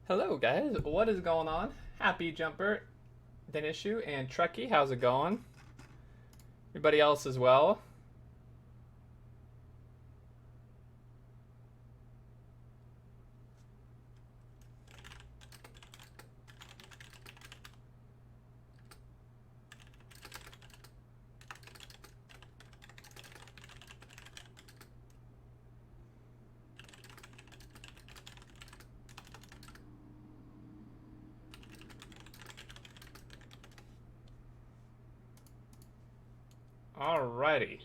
Hello guys, what is going on? Happy Jumper, Denishu, and Trekkie, how's it going? Everybody else as well. Alrighty.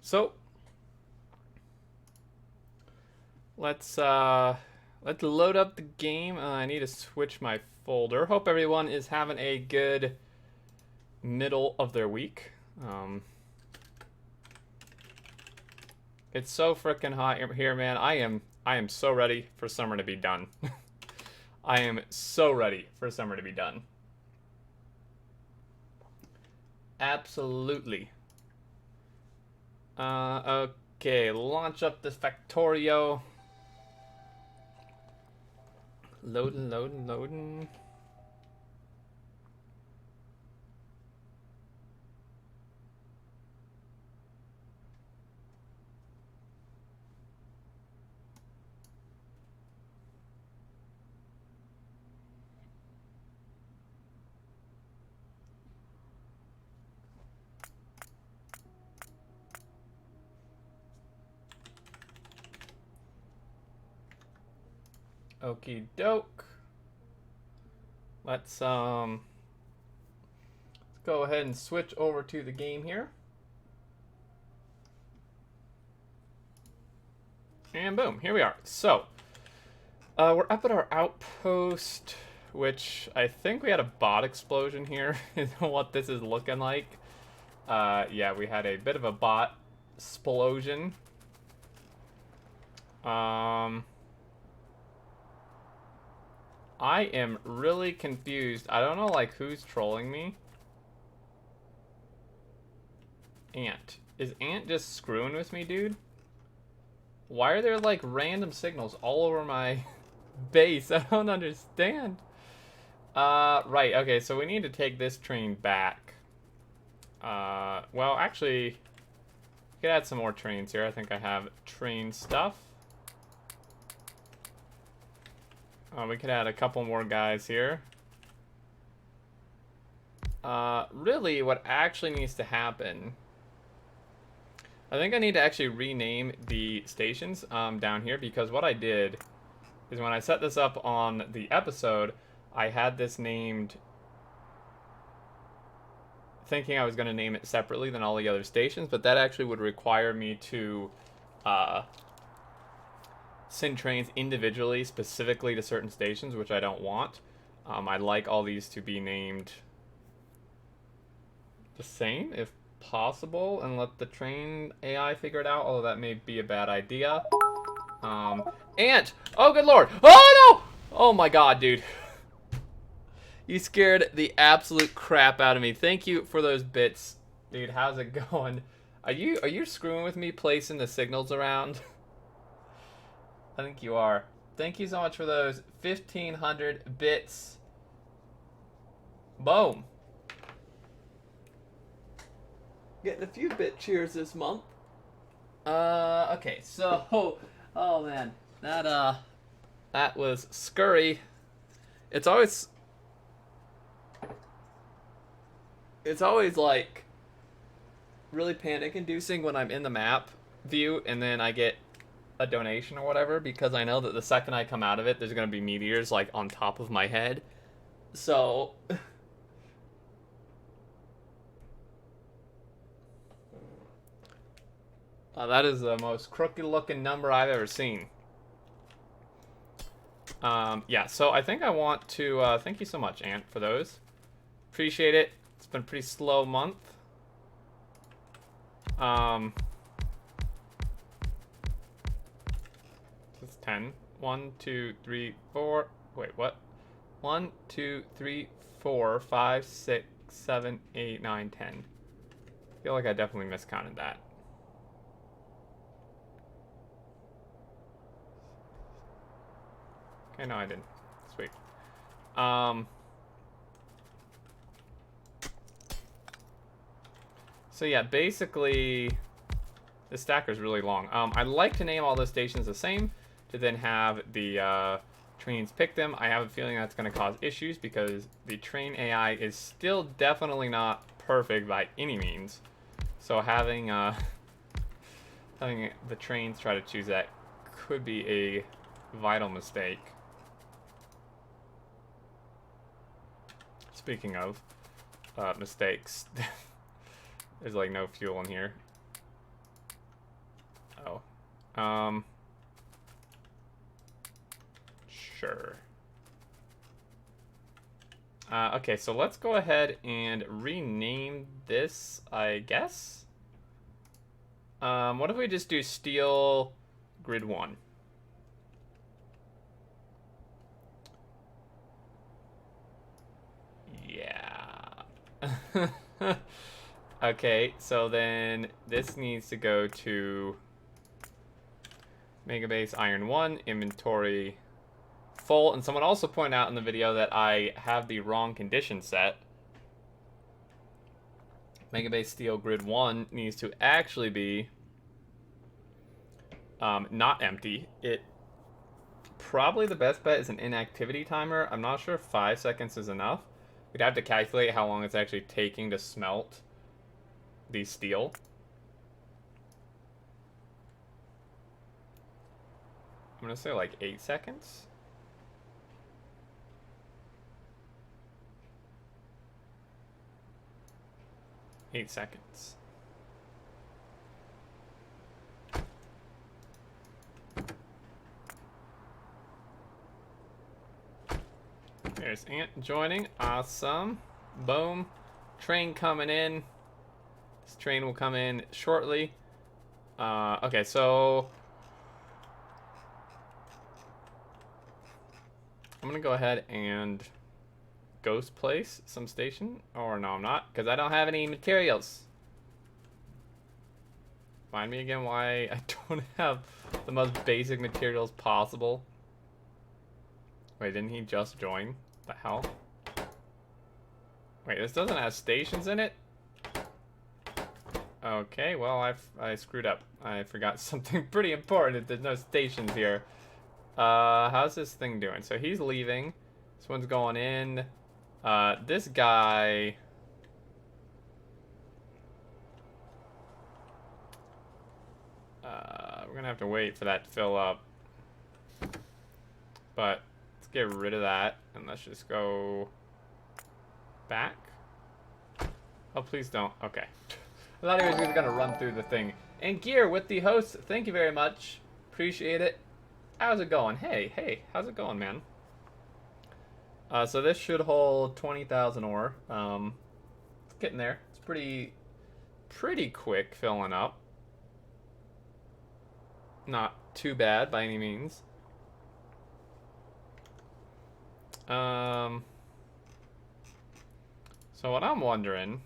So let's load up the game. I need to switch my folder. Hope everyone is having a good middle of their week. It's so freaking hot here, man. I am so ready for summer to be done. I am so ready for summer to be done. Absolutely. Okay, launch up this Factorio. Loading. Okie doke. Let's go ahead and switch over to the game here. And boom, here we are. So, we're up at our outpost, which I think we had a bot explosion here, is what this is looking like. Yeah, we had a bit of a bot explosion. I am really confused. I don't know, like, who's trolling me. Ant. Is Ant just screwing with me, dude? Why are there, like, random signals all over my base? I don't understand. Right, okay, so we need to take this train back. Well, actually, we could add some more trains here. I think I have train stuff. We could add a couple more guys here. Really, what actually needs to happen... I think I need to actually rename the stations down here, because what I did is when I set this up on the episode, I had this named thinking I was going to name it separately than all the other stations, but that actually would require me to send trains individually, specifically to certain stations, which I don't want. I'd like all these to be named the same, if possible, and let the train AI figure it out, although that may be a bad idea. Ant! Oh, good lord! Oh, no! Oh my god, dude. You scared the absolute crap out of me. Thank you for those bits. Dude, how's it going? Are you screwing with me placing the signals around? I think you are. Thank you so much for those 1,500 bits. Boom. Getting a few bit cheers this month. Okay, so, oh man, that was scurry. It's always like really panic inducing when I'm in the map view and then I get a donation or whatever, because I know that the second I come out of it, there's gonna be meteors like on top of my head. So that is the most crooked looking number I've ever seen. Yeah, so I think I want to thank you so much, Ant, for those. Appreciate it. It's been a pretty slow month. It's 10. 1, 2, 3, 4. Wait, what? 1, 2, 3, 4, 5, 6, 7, 8, 9, 10. I feel like I definitely miscounted that. I know I did. Sweet. So yeah, basically, the stacker is really long. I'd like to name all the stations the same to then have the trains pick them. I have a feeling that's going to cause issues because the train AI is still definitely not perfect by any means. So having having the trains try to choose that could be a vital mistake. Speaking of mistakes, there's like no fuel in here. Oh. Sure. Okay, so let's go ahead and rename this, I guess. What if we just do steel grid 1? Yeah. Okay, so then this needs to go to Megabase Iron 1, inventory full. And someone also pointed out in the video that I have the wrong condition set. Megabase Steel Grid 1 needs to actually be not empty. Probably the best bet is an inactivity timer. I'm not sure if 5 seconds is enough. We'd have to calculate how long it's actually taking to smelt the steel. I'm gonna say like 8 seconds. Eight seconds. There's Ant joining. Awesome. Boom. Train coming in. This train will come in shortly. Okay, so I'm gonna go ahead and ghost place some station. Or no, I'm not, because I don't have any materials. Find me again why I don't have the most basic materials possible. Wait, didn't he just join? The hell? Wait, this doesn't have stations in it? Okay, well, I screwed up. I forgot something pretty important. There's no stations here. How's this thing doing? So he's leaving. This one's going in. This guy... we're gonna have to wait for that to fill up. But let's get rid of that, and let's just go back. Oh, please don't. Okay. I thought he was just gonna run through the thing. And Gear with the host, thank you very much. Appreciate it. How's it going? Hey, how's it going, man? So this should hold 20,000 ore. It's getting there. It's pretty quick filling up. Not too bad by any means. So what I'm wondering...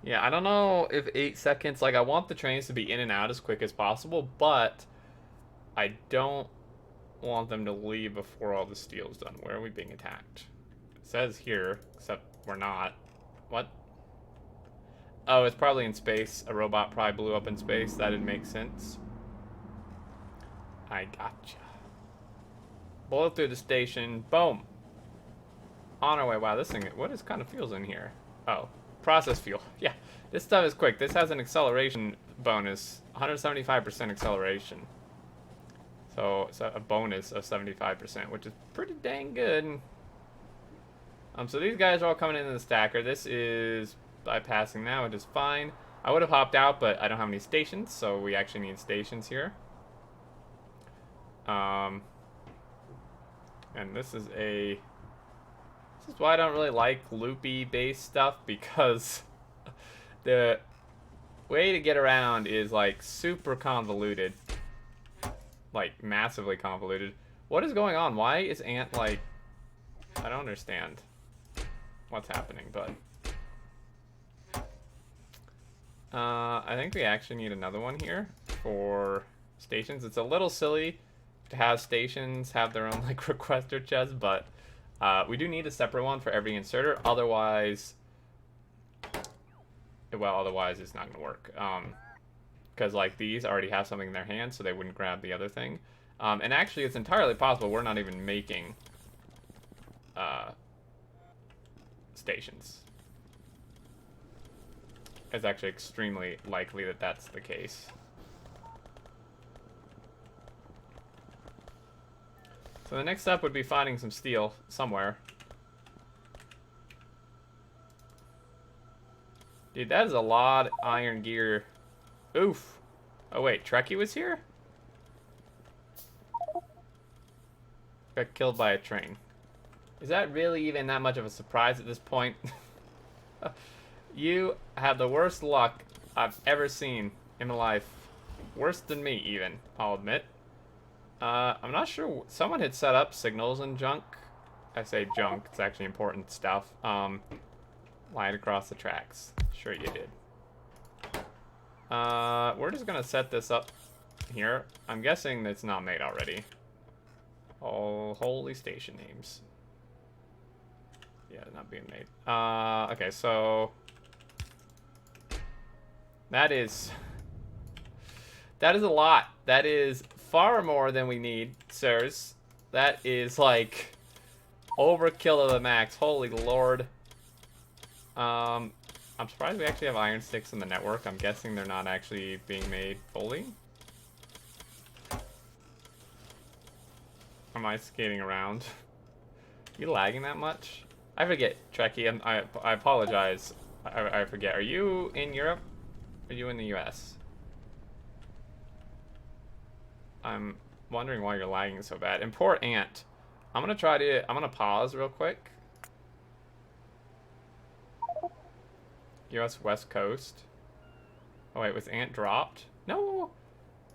Yeah, I don't know if 8 seconds... Like, I want the trains to be in and out as quick as possible, but I don't want them to leave before all the steel's done. Where are we being attacked? It says here, except we're not. What? Oh, it's probably in space. A robot probably blew up in space. That didn't make sense. I gotcha. Bullet through the station. Boom. On our way. Wow, this thing... What is kind of fuels in here? Oh. Process fuel. Yeah, this stuff is quick. This has an acceleration bonus, 175% acceleration. So it's a bonus of 75%, which is pretty dang good. So these guys are all coming into the stacker. This is bypassing now, which is fine. I would have hopped out, but I don't have any stations, so we actually need stations here. And this is a... This is why I don't really like loopy-based stuff, because the way to get around is, like, super convoluted. Like, massively convoluted. What is going on? Why is Ant, like... I don't understand what's happening, but... I think we actually need another one here for stations. It's a little silly to have stations have their own like requester chest, but we do need a separate one for every inserter. Otherwise, well, otherwise it's not gonna work. Because like these already have something in their hands, so they wouldn't grab the other thing. And actually, it's entirely possible we're not even making stations. It's actually extremely likely that that's the case. So the next step would be finding some steel somewhere. Dude, that is a lot of iron gear. Oof. Oh wait, Trekkie was here? Got killed by a train. Is that really even that much of a surprise at this point? You have the worst luck I've ever seen in my life. Worse than me, even, I'll admit. I'm not sure. Someone had set up signals and junk. I say junk, it's actually important stuff. Lying across the tracks. Sure you did. We're just gonna set this up here. I'm guessing it's not made already. Oh, holy station names. Yeah, not being made. Okay, so that is a lot. That is far more than we need, sirs. That is like overkill to the max. Holy lord. I'm surprised we actually have iron sticks in the network. I'm guessing they're not actually being made fully. Am I skating around? You lagging that much? I forget, Trekkie. I apologize. I forget. Are you in Europe? Are you in the US? I'm wondering why you're lagging so bad. And poor Ant. I'm gonna pause real quick. US West Coast. Oh wait, was Ant dropped? No!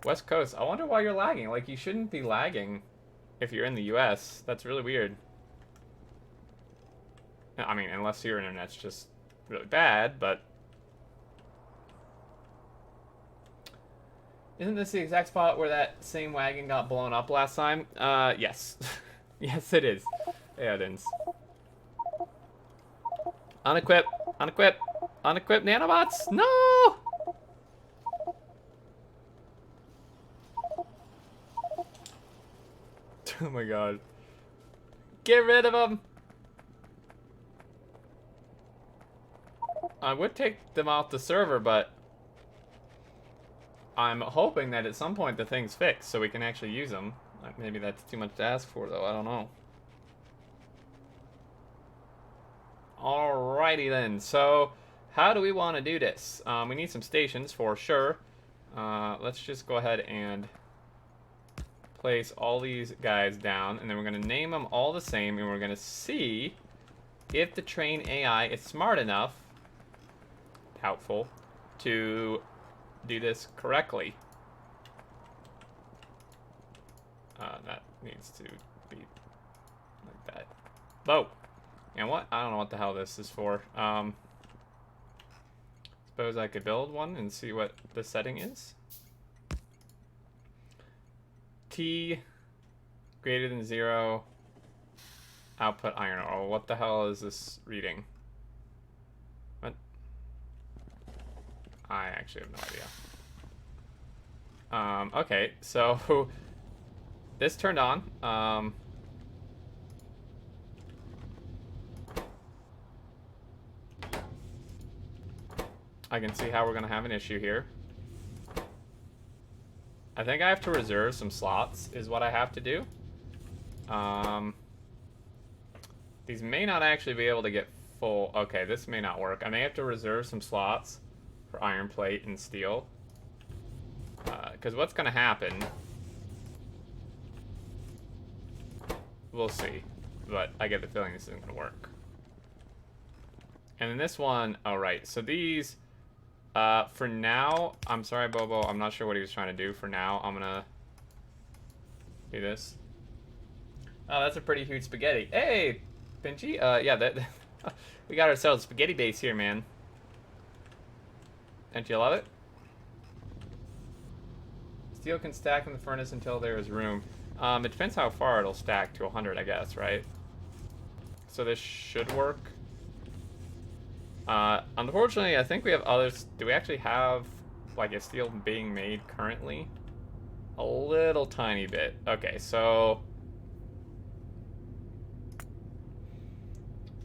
West Coast. I wonder why you're lagging. Like, you shouldn't be lagging if you're in the US. That's really weird. I mean, unless your internet's just really bad, but... Isn't this the exact spot where that same wagon got blown up last time? Yes. Yes, it is. Yeah, it is. Unequip! Unequip! Unequip nanobots! No! Oh my god. Get rid of them! I would take them off the server, but I'm hoping that at some point the thing's fixed so we can actually use them. Maybe that's too much to ask for, though. I don't know. Alrighty then. So, how do we want to do this? We need some stations for sure. Let's just go ahead and place all these guys down, and then we're going to name them all the same, and we're going to see if the train AI is smart enough, doubtful, to do this correctly. That needs to be like that. Oh, and what? I don't know what the hell this is for. Suppose I could build one and see what the setting is. T greater than 0. Output iron ore. What the hell is this reading? What? I actually have no idea. Okay, so this turned on. I can see how we're gonna have an issue here. I think I have to reserve some slots is what I have to do. These may not actually be able to get full. Okay, this may not work. I may have to reserve some slots for iron plate and steel. Because what's going to happen... We'll see. But I get the feeling this isn't going to work. And then this one... Oh, right. So these... for now... I'm sorry, Bobo. I'm not sure what he was trying to do. For now, I'm going to... do this. Oh, that's a pretty huge spaghetti. Hey, Pinchy. Yeah, that... we got ourselves a spaghetti base here, man. Don't you love it? Steel can stack in the furnace until there is room. It depends how far it'll stack to 100, I guess, right? So this should work. Unfortunately, I think we have others. Do we actually have, like, a steel being made currently? A little tiny bit. Okay, so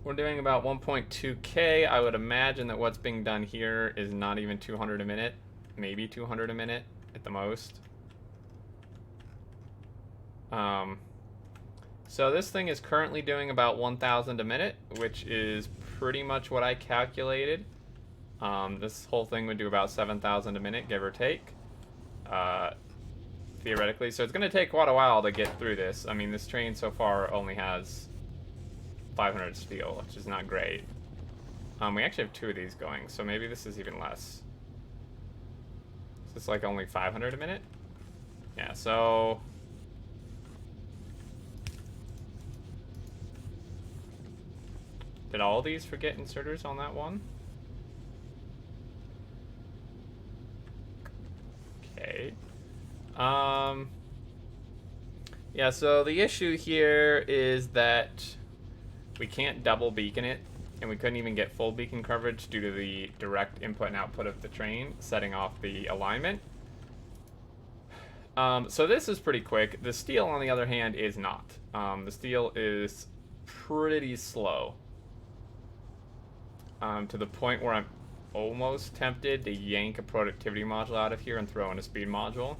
we're doing about 1.2K. I would imagine that what's being done here is not even 200 a minute. Maybe 200 a minute at the most. So this thing is currently doing about 1,000 a minute, which is pretty much what I calculated. This whole thing would do about 7,000 a minute, give or take. Theoretically. So it's going to take quite a while to get through this. I mean, this train so far only has 500 steel, which is not great. We actually have 2 of these going, so maybe this is even less. Is this like only 500 a minute? Yeah, so... Did all these forget inserters on that one? Okay. Yeah, so the issue here is that we can't double beacon it, and we couldn't even get full beacon coverage due to the direct input and output of the train, setting off the alignment. So this is pretty quick. The steel, on the other hand, is not. The steel is pretty slow. To the point where I'm almost tempted to yank a productivity module out of here and throw in a speed module.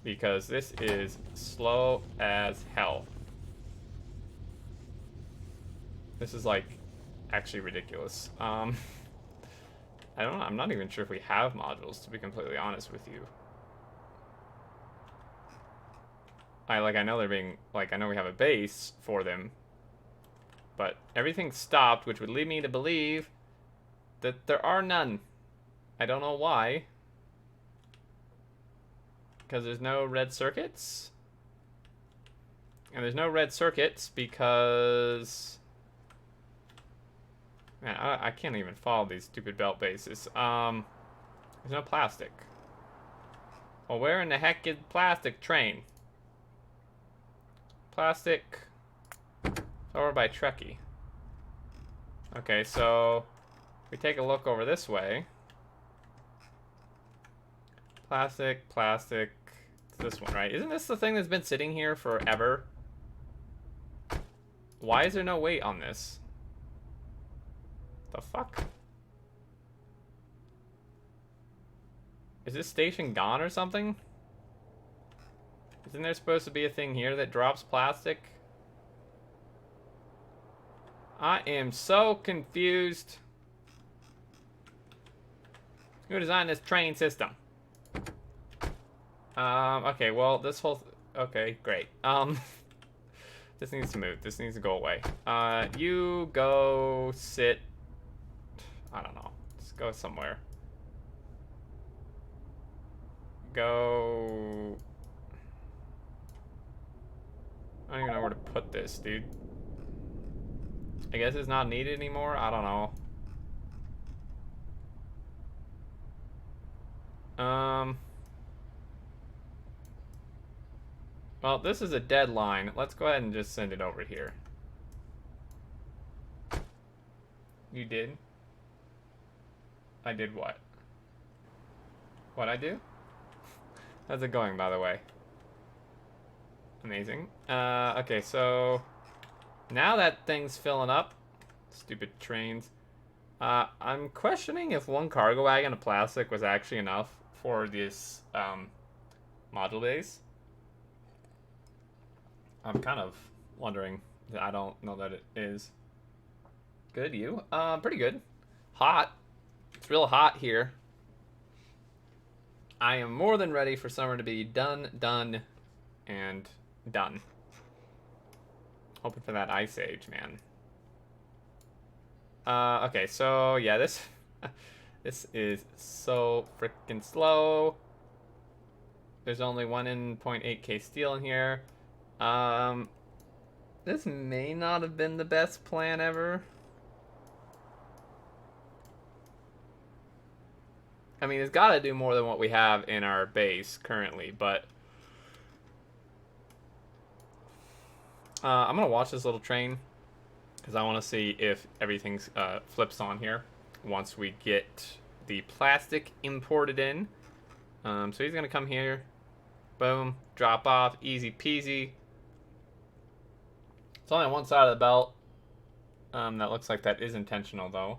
Because this is slow as hell. This is, like, actually ridiculous. I don't know. I'm not even sure if we have modules, to be completely honest with you. I know they're being, like, I know we have a base for them. But everything stopped, which would lead me to believe that there are none. I don't know why. Because there's no red circuits. And there's no red circuits because... Man, I can't even follow these stupid belt bases. There's no plastic. Well, where in the heck is plastic train? Plastic... Over by Trekkie. Okay, so we take a look over this way. Plastic, plastic. It's this one, right? Isn't this the thing that's been sitting here forever? Why is there no weight on this? The fuck? Is this station gone or something? Isn't there supposed to be a thing here that drops plastic? I am so confused. Who designed this train system? Okay, well, this whole... okay, great. This needs to move. This needs to go away. You go sit... I don't know. Just go somewhere. Go... I don't even know where to put this, dude. I guess it's not needed anymore? I don't know. Well, this is a deadline. Let's go ahead and just send it over here. You did? I did what? What'd I do? How's it going, by the way? Amazing. Okay, so... Now that thing's filling up, stupid trains, I'm questioning if 1 cargo wagon of plastic was actually enough for this module base. I'm kind of wondering. I don't know that it is. Good, you? Pretty good. Hot. It's real hot here. I am more than ready for summer to be done, and done. Hoping for that ice age, man. Okay, so yeah, this this is so freaking slow. There's only 1.8K steel in here. This may not have been the best plan ever. I mean, it's got to do more than what we have in our base currently, but I'm going to watch this little train because I want to see if everything flips on here once we get the plastic imported in. So he's going to come here. Boom. Drop off. Easy peasy. It's only on one side of the belt. That looks like that is intentional, though.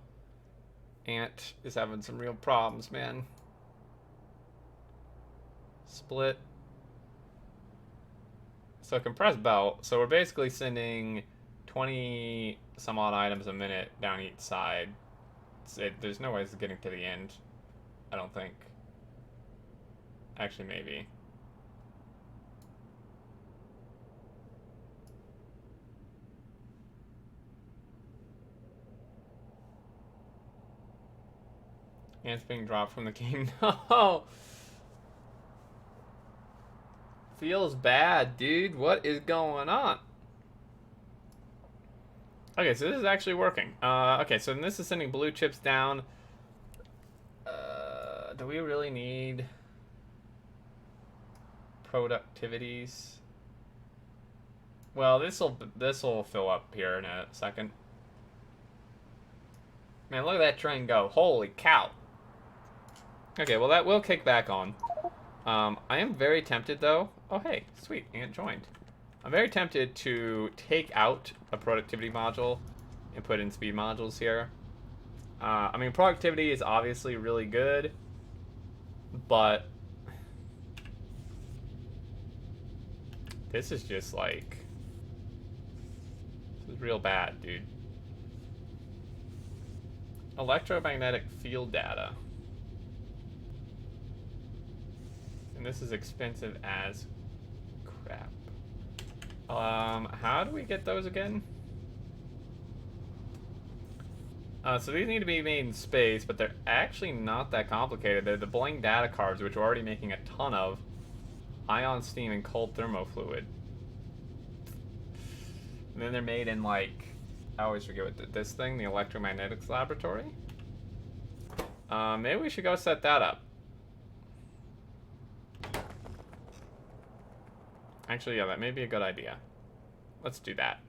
Ant is having some real problems, man. Split. So compressed belt. So we're basically sending 20 some odd items a minute down each side. There's no way it's getting to the end. I don't think. Actually, maybe. Ants being dropped from the game. No! Feels bad, dude. What is going on? Okay, so this is actually working. Okay, so this is sending blue chips down. Do we really need productivities? Well, this'll fill up here in a second. Man, look at that train go. Holy cow. Okay, well that will kick back on. I am very tempted though. Oh hey, sweet, Ant joined. I'm very tempted to take out a productivity module and put in speed modules here. I mean, productivity is obviously really good, but this is just like, this is real bad, dude. Electromagnetic field data. And this is expensive as crap. How do we get those again? So these need to be made in space, but they're actually not that complicated. They're the blank data cards, which we're already making a ton of. Ion steam and cold thermofluid. And then they're made in, like, I always forget what this thing, the Electromagnetics laboratory. Maybe we should go set that up. Actually, yeah, that may be a good idea. Let's do that.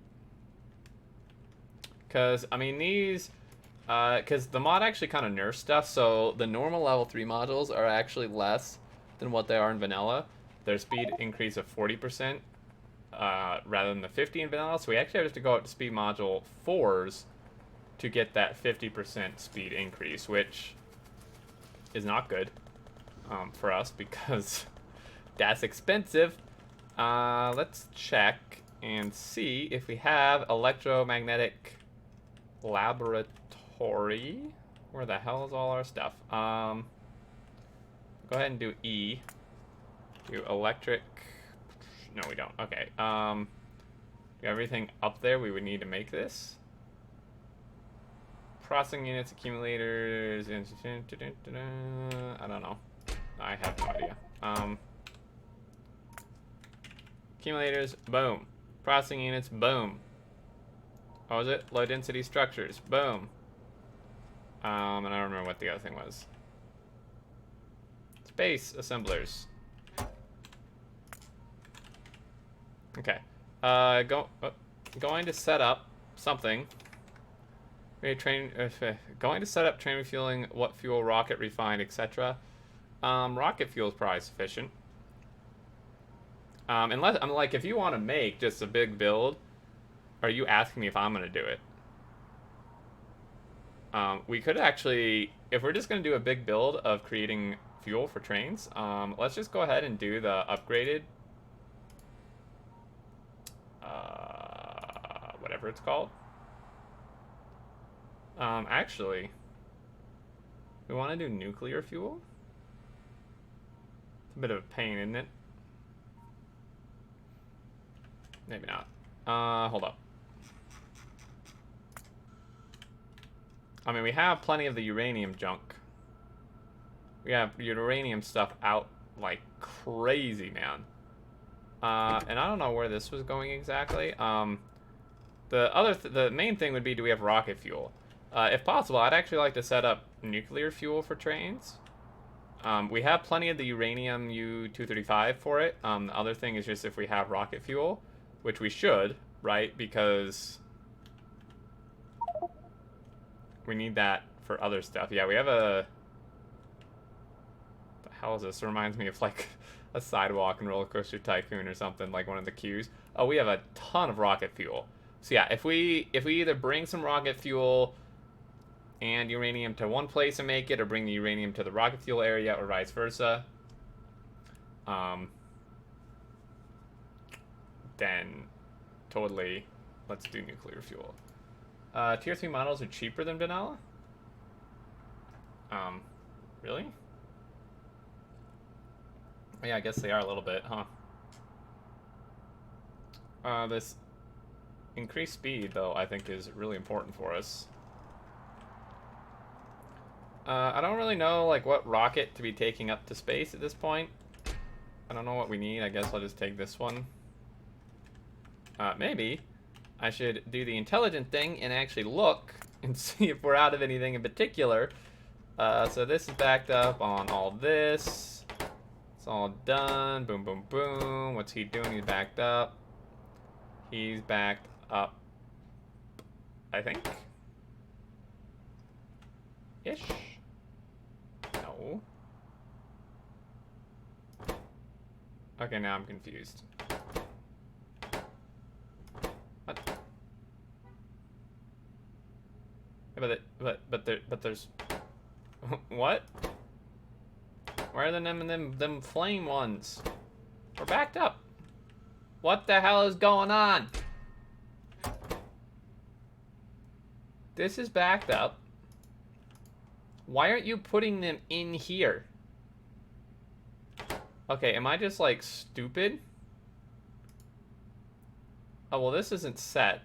Because, I mean, these... Because the mod actually kind of nerfs stuff, so the normal level 3 modules are actually less than what they are in vanilla. Their speed increase of 40%, rather than the 50 in vanilla, so we actually have to go up to speed module 4s to get that 50% speed increase, which is not good for us, because that's expensive. Let's check and see if we have electromagnetic laboratory. Where the hell is all our stuff? Go ahead and do E. Do electric. No, we don't. Okay. Do everything up there we would need to make this. Processing units, accumulators. I don't know. I have no idea. Accumulators. Boom. Processing units. Boom. What was it? Low density structures. Boom. And I don't remember what the other thing was. Space assemblers. Okay. Going to set up something. Going to set up train refueling, what fuel, rocket refined, etc. Rocket fuel is probably sufficient. Unless I'm like, if you want to make just a big build, are you asking me if I'm going to do it? We could actually, if we're just going to do a big build of creating fuel for trains, let's just go ahead and do the upgraded, whatever it's called. Actually, we want to do nuclear fuel. It's a bit of a pain, isn't it? Maybe not. Hold up. I mean, we have plenty of the uranium junk. We have uranium stuff out like crazy, man. And I don't know where this was going exactly. The main thing would be, do we have rocket fuel? If possible, I'd actually like to set up nuclear fuel for trains. We have plenty of the uranium U-235 for it. The other thing is just if we have rocket fuel, which we should, right? Because we need that for other stuff. Yeah, we have a... What the hell is this? It reminds me of like a sidewalk in Roller Coaster Tycoon or something, like one of the queues. Oh, we have a ton of rocket fuel. So yeah, if we either bring some rocket fuel and uranium to one place and make it, or bring the uranium to the rocket fuel area, or vice versa, then totally let's do nuclear fuel. Tier 3 models are cheaper than vanilla? Really? Yeah, I guess they are a little bit, huh? This increased speed, though, I think is really important for us. I don't really know, like, what rocket to be taking up to space at this point. I don't know what we need. I guess I'll just take this one. Maybe I should do the intelligent thing and actually look and see if we're out of anything in particular. So this is backed up on all this. It's all done. Boom, boom, boom. What's he doing? He's backed up. He's backed up, I think. Ish. No. Okay, now I'm confused. What? But there's what? Where are them flame ones? We're backed up. What the hell is going on? This is backed up. Why aren't you putting them in here? Okay, am I just like stupid? Oh, well, this isn't set.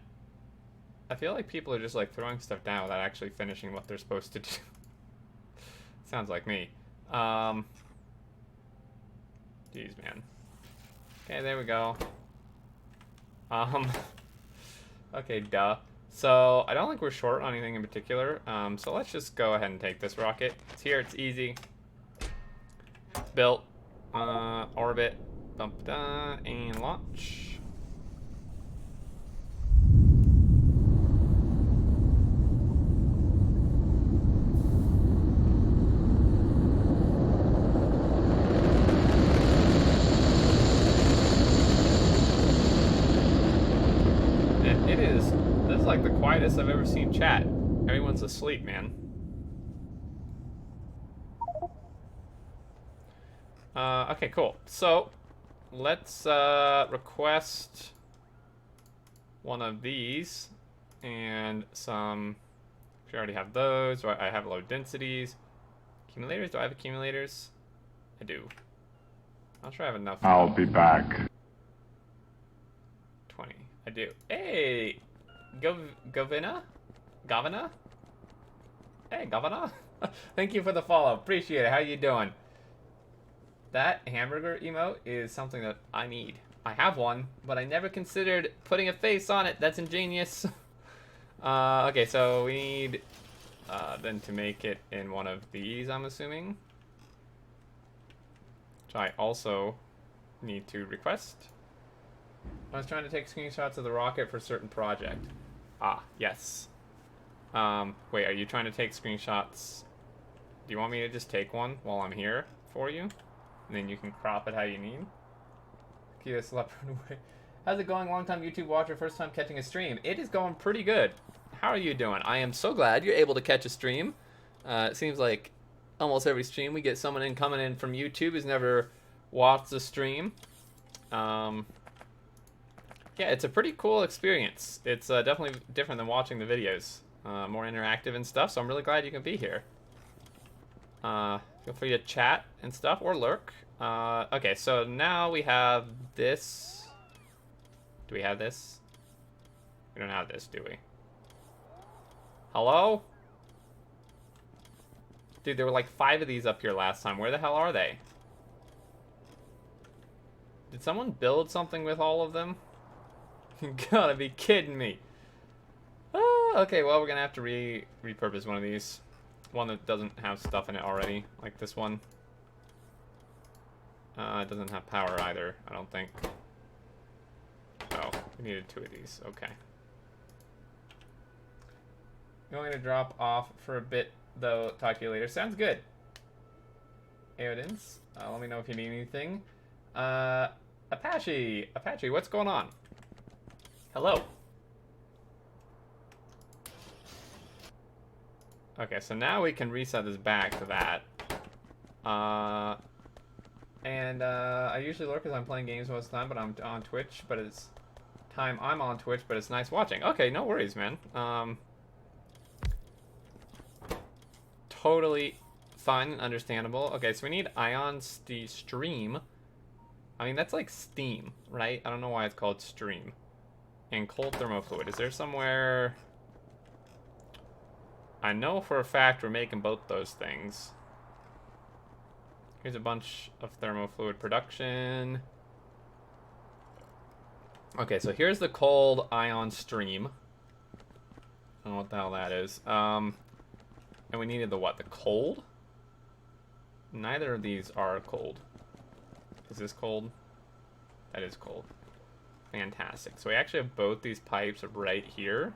I feel like people are just like throwing stuff down without actually finishing what they're supposed to do. Sounds like me. Jeez, man. Okay, there we go. Okay, duh. So, I don't think we're short on anything in particular. So let's just go ahead and take this rocket. It's here, it's easy. It's built. Orbit. Bump, and launch. This is like the quietest I've ever seen chat. Everyone's asleep, man. Okay, cool. So, let's request one of these and some. We already have those. I have low densities. Accumulators? Do I have accumulators? I do. I'm not sure I have enough. I'll be back. 20. I do. Hey! Govina? Hey, Govina? Thank you for the follow. Appreciate it. How you doing? That hamburger emote is something that I need. I have one, but I never considered putting a face on it. That's ingenious. Okay, so we need then to make it in one of these, I'm assuming. Which I also need to request. I was trying to take screenshots of the rocket for a certain project. Ah, yes. Wait, are you trying to take screenshots? Do you want me to just take one while I'm here for you? And then you can crop it how you need? How's it going? Long time YouTube watcher, first time catching a stream. It is going pretty good. How are you doing? I am so glad you're able to catch a stream. It seems like almost every stream we get someone coming in from YouTube who's never watched the stream. Yeah, it's a pretty cool experience. It's definitely different than watching the videos. More interactive and stuff, so I'm really glad you can be here. Feel free to chat and stuff, or lurk. Okay, so now we have this. Do we have this? We don't have this, do we? Hello? Dude, there were like 5 of these up here last time. Where the hell are they? Did someone build something with all of them? You gotta be kidding me. Okay, well, we're gonna have to repurpose one of these. One that doesn't have stuff in it already, like this one. It doesn't have power either, I don't think. Oh, we needed 2 of these. Okay. Going to drop off for a bit, though. Talk to you later. Sounds good. Evidence. Let me know if you need anything. Apache, what's going on? Hello. Okay, so now we can reset this back to that. I usually lurk because I'm playing games most of the time, but I'm on Twitch, but it's time I'm on Twitch, but it's nice watching. Okay, no worries, man. Totally fine and understandable. Okay, so we need ion stream. I mean, that's like steam, right? I don't know why it's called stream. And cold thermofluid. Is there somewhere... I know for a fact we're making both those things. Here's a bunch of thermofluid production. Okay, so here's the cold ion stream. I don't know what the hell that is. And we needed the what? The cold? Neither of these are cold. Is this cold? That is cold. Fantastic. So we actually have both these pipes right here.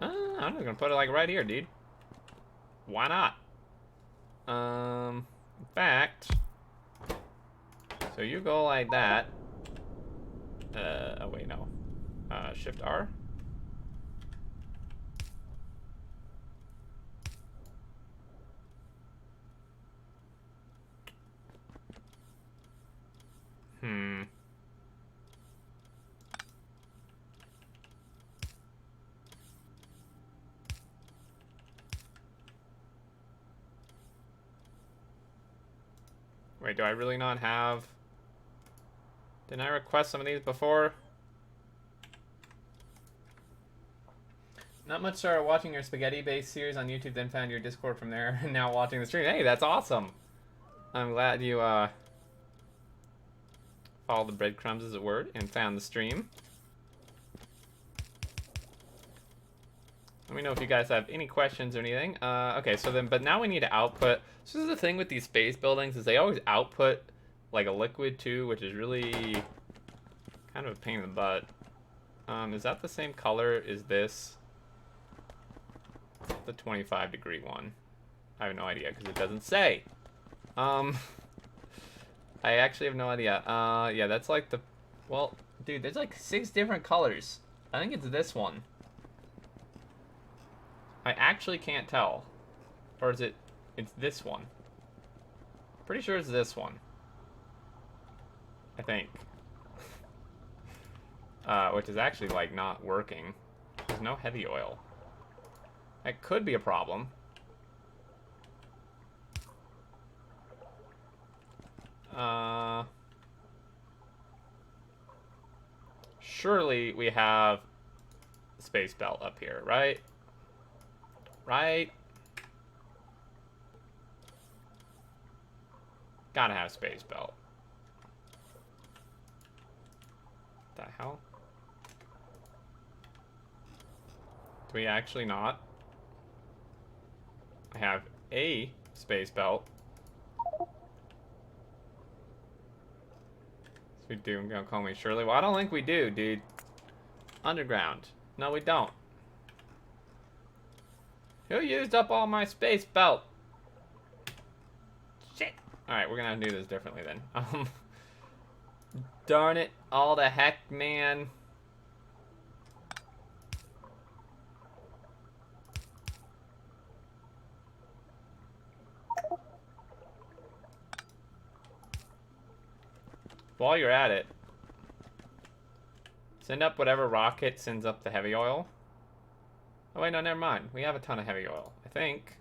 I'm just gonna put it like right here, dude. Why not? In fact, so you go like that. Oh wait, no. Shift R. Wait, do I really not have... Didn't I request some of these before? Not much started watching your spaghetti-based series on YouTube, then found your Discord from there, and now watching the stream. Hey, that's awesome! I'm glad you, followed the breadcrumbs as a word and found the stream. Let me know if you guys have any questions or anything. Okay, so then, but now we need to output. So this is the thing with these space buildings, is they always output like a liquid too, which is really kind of a pain in the butt. Is that the same color as this? The 25-degree one. I have no idea because it doesn't say. I actually have no idea. Yeah, that's like the, well, dude, there's like 6 different colors. I think it's this one. I actually can't tell. Or is it... It's this one. Pretty sure it's this one. I think. Which is actually, like, not working. There's no heavy oil. That could be a problem. Surely we have space belt up here, right? Right? Gotta have space belt. The hell? Do we actually not? I have a space belt. So we do. Gonna call me Shirley. Well, I don't think we do, dude. Underground. No, we don't. Who used up all my space belt? Shit. Alright, we're gonna have to do this differently then. Darn it. All the heck, man. While you're at it, send up whatever rocket sends up the heavy oil. Oh wait, no, never mind. We have a ton of heavy oil, I think.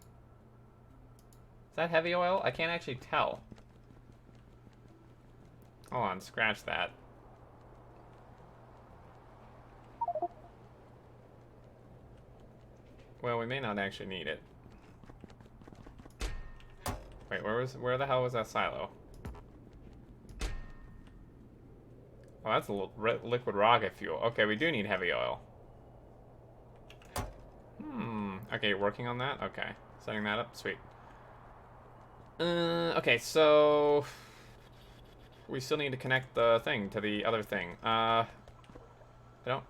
Is that heavy oil? I can't actually tell. Hold on, scratch that. Well, we may not actually need it. Wait, where the hell was that silo? Oh, that's a liquid rocket fuel. Okay, we do need heavy oil. Okay, you're working on that? Okay. Setting that up? Sweet. Okay, so... We still need to connect the thing to the other thing. I don't...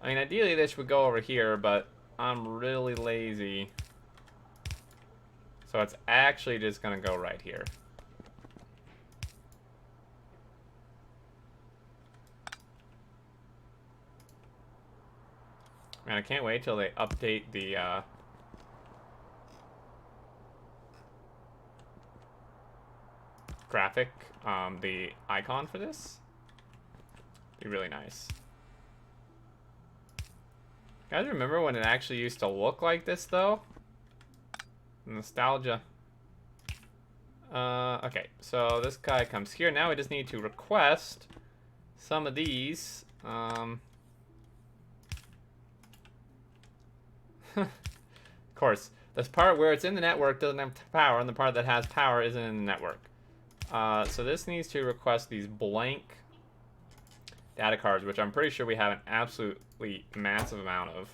I mean, ideally this would go over here, but I'm really lazy. So it's actually just gonna go right here. Man, I can't wait till they update the, graphic, the icon for this. Be really nice. Guys, remember when it actually used to look like this, though? Nostalgia. Okay, so this guy comes here. Now we just need to request some of these. Of course, this part where it's in the network doesn't have power, and the part that has power isn't in the network. So this needs to request these blank data cards, which I'm pretty sure we have an absolutely massive amount of.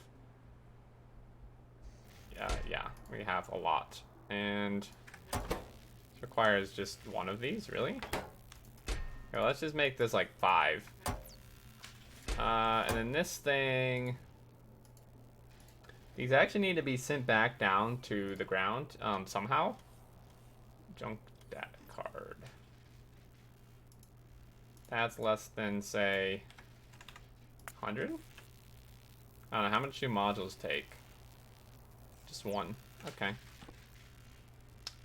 Yeah, we have a lot. And it requires just one of these, really? Okay, let's just make this like 5. And then this thing... These actually need to be sent back down to the ground somehow. Junk data card. That's less than, say, 100? I don't know, how much do modules take? Just one. Okay.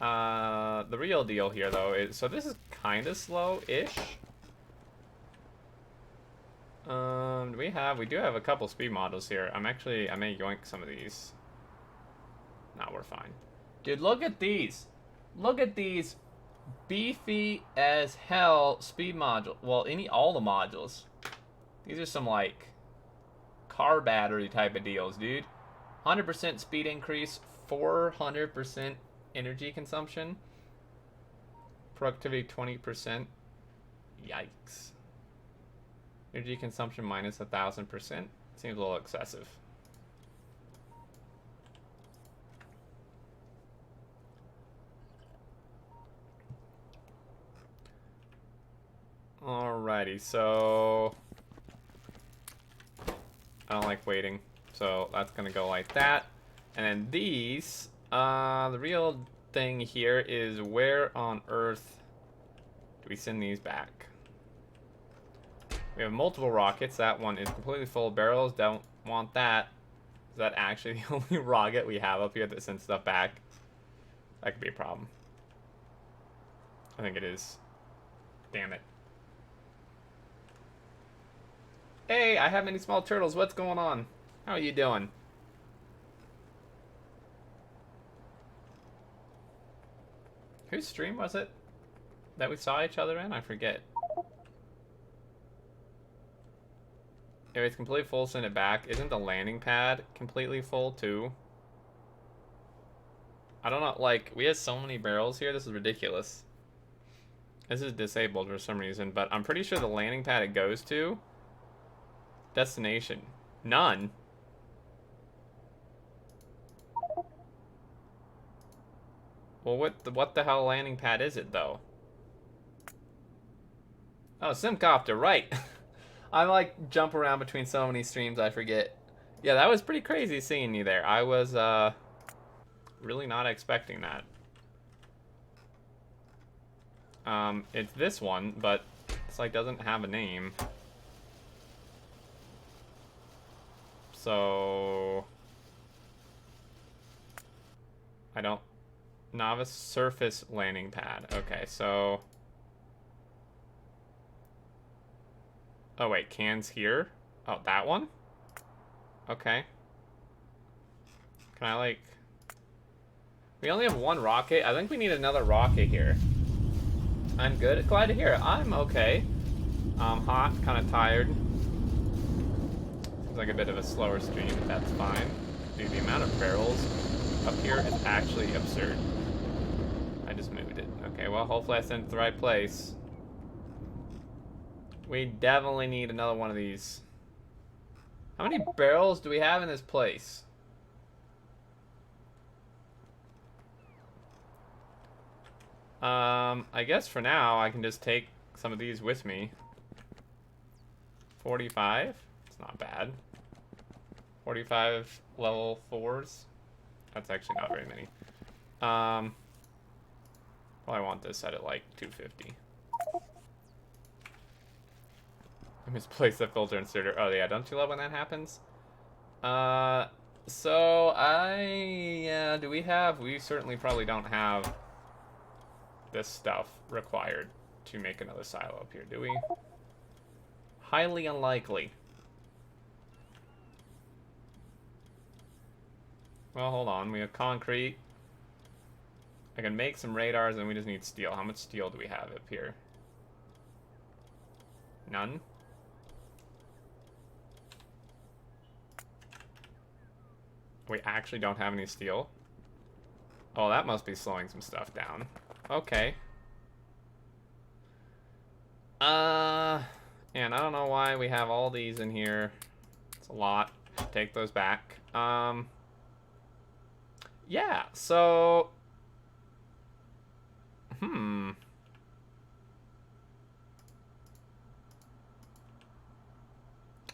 The real deal here, though, is... So this is kind of slow-ish. We do have a couple speed modules here. I may yoink some of these. Nah, we're fine. Dude, look at these. Look at these beefy as hell speed module. Well, all the modules. These are some, like, car battery type of deals, dude. 100% speed increase, 400% energy consumption. Productivity 20%. Yikes. Energy consumption minus 1,000%. Seems a little excessive. Alrighty, so I don't like waiting, so that's gonna go like that. And then these, the real thing here is where on earth do we send these back? We have multiple rockets. That one is completely full of barrels. Don't want that. Is that actually the only rocket we have up here that sends stuff back? That could be a problem. I think it is. Damn it. Hey, I have many small turtles. What's going on? How are you doing? Whose stream was it that we saw each other in? I forget. If it's completely full, send it back. Isn't the landing pad completely full too? I don't know, like, we have so many barrels here, this is ridiculous. This is disabled for some reason, but I'm pretty sure the landing pad it goes to... Destination. None. Well, what the hell landing pad is it, though? Oh, Simcopter, right. I like jump around between so many streams, I forget. Yeah, that was pretty crazy seeing you there. I was really not expecting that. It's this one, but it's like doesn't have a name. So I don't... Novice surface landing pad. Okay, so... Oh, wait, cans here? Oh, that one? Okay. Can I, like... We only have one rocket. I think we need another rocket here. I'm good. Glad to hear it. I'm okay. I'm hot, kind of tired. Seems like a bit of a slower stream, but that's fine. Dude, the amount of barrels up here is actually absurd. I just moved it. Okay, well, hopefully I sent it to the right place. We definitely need another one of these. How many barrels do we have in this place? I guess for now I can just take some of these with me. 45? It's not bad. 45 level 4s. That's actually not very many. Well, I want this set at like 250. I misplaced the filter inserter. Oh yeah, don't you love when that happens? So yeah, do we have? We certainly probably don't have this stuff required to make another silo up here, do we? Highly unlikely. Well, hold on. We have concrete. I can make some radars, and we just need steel. How much steel do we have up here? None? We actually don't have any steel? Oh, that must be slowing some stuff down. Okay. And I don't know why we have all these in here. It's a lot. Take those back. Yeah, so... We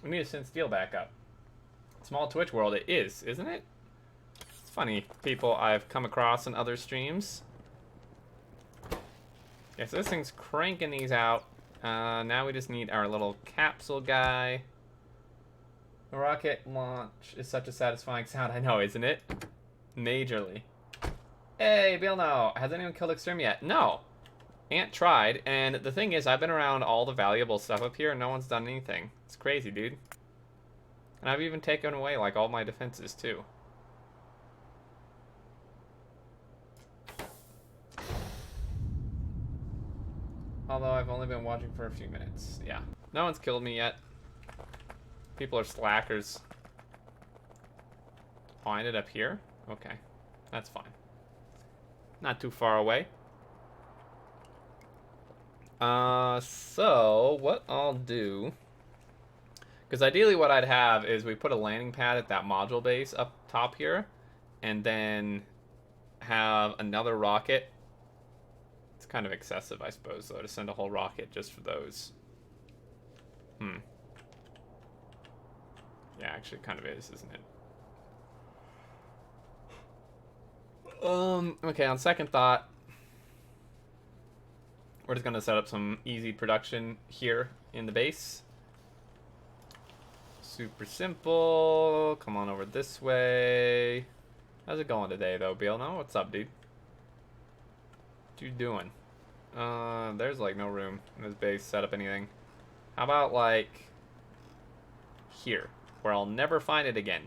need to send steel back up. Small Twitch world, it is, isn't it? It's funny, people I've come across in other streams. Okay, so this thing's cranking these out. Now we just need our little capsule guy. The rocket launch is such a satisfying sound. I know, isn't it? Majorly. Hey, Bill, no. Has anyone killed Extreme yet? No. Ant tried, and the thing is, I've been around all the valuable stuff up here, and no one's done anything. It's crazy, dude. And I've even taken away, like, all my defenses, too. Although I've only been watching for a few minutes. Yeah. No one's killed me yet. People are slackers. Oh, I ended up here? Okay. That's fine. Not too far away. So what I'll do, because ideally what I'd have is we put a landing pad at that module base up top here, and then have another rocket. It's kind of excessive, I suppose, though, to send a whole rocket just for those. Yeah, actually it kind of is, isn't it? Okay, on second thought, we're just gonna set up some easy production here in the base. Super simple. Come on over this way. How's it going today, though, Bill? No, what's up, dude? What you doing? There's like no room in this base to set up anything. How about like here, where I'll never find it again?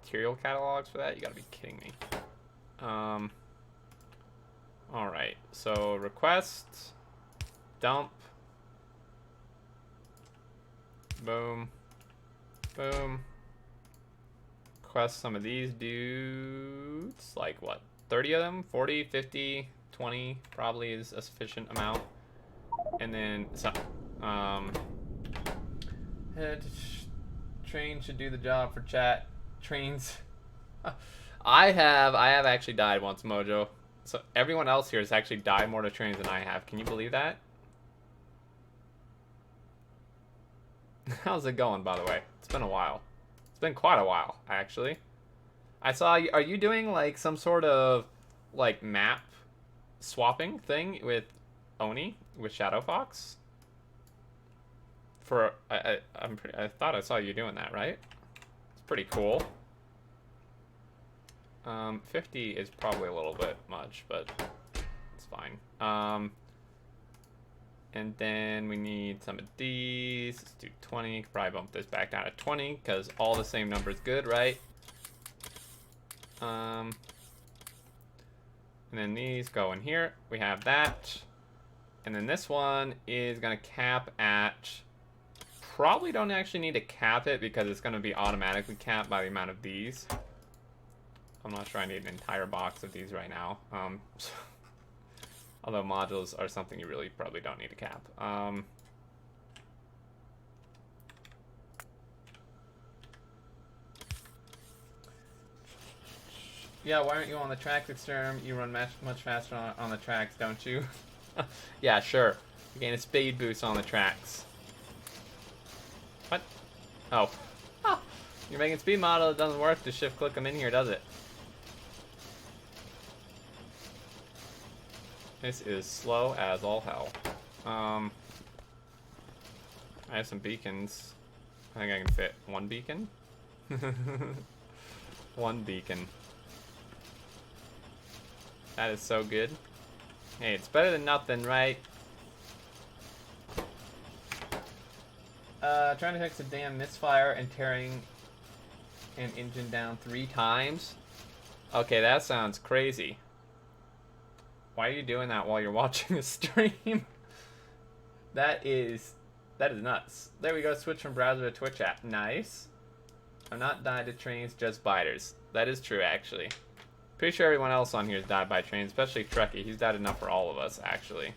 Material catalogs for that? You gotta be kidding me. Alright, so request, dump, boom, boom. Request some of these dudes, like what, 30 of them? 40, 50, 20 probably is a sufficient amount. And then, train should do the job for chat. Trains. I have actually died once, Mojo. So everyone else here has actually died more to trains than I have. Can you believe that? How's it going, by the way? It's been a while. It's been quite a while, actually. I saw you. Are you doing like some sort of like map swapping thing with Oni with Shadow Fox? For I thought I saw you doing that, right? It's pretty cool. 50 is probably a little bit much, but it's fine. And then we need some of these. Let's do 20. Probably bump this back down to 20 because all the same number is good, right? And then these go in here. We have that. And then this one is going to cap at... Probably don't actually need to cap it because it's going to be automatically capped by the amount of these. I'm not sure I need an entire box of these right now. Although modules are something you really probably don't need to cap. Yeah, why aren't you on the tracks, Extreme? You run much faster on the tracks, don't you? Yeah, sure. You gain a speed boost on the tracks. What? Oh. Oh. You're making speed model, it doesn't work to shift click them in here, does it? This is slow as all hell. I have some beacons. I think I can fit one beacon. One beacon. That is so good. Hey, it's better than nothing, right? Trying to fix a damn misfire and tearing an engine down 3 times. Okay, that sounds crazy. Why are you doing that while you're watching a stream? That is nuts. There we go, switch from browser to Twitch app. Nice. I'm not died to trains, just biters. That is true, actually. Pretty sure everyone else on here has died by trains, especially Trekkie. He's died enough for all of us, actually.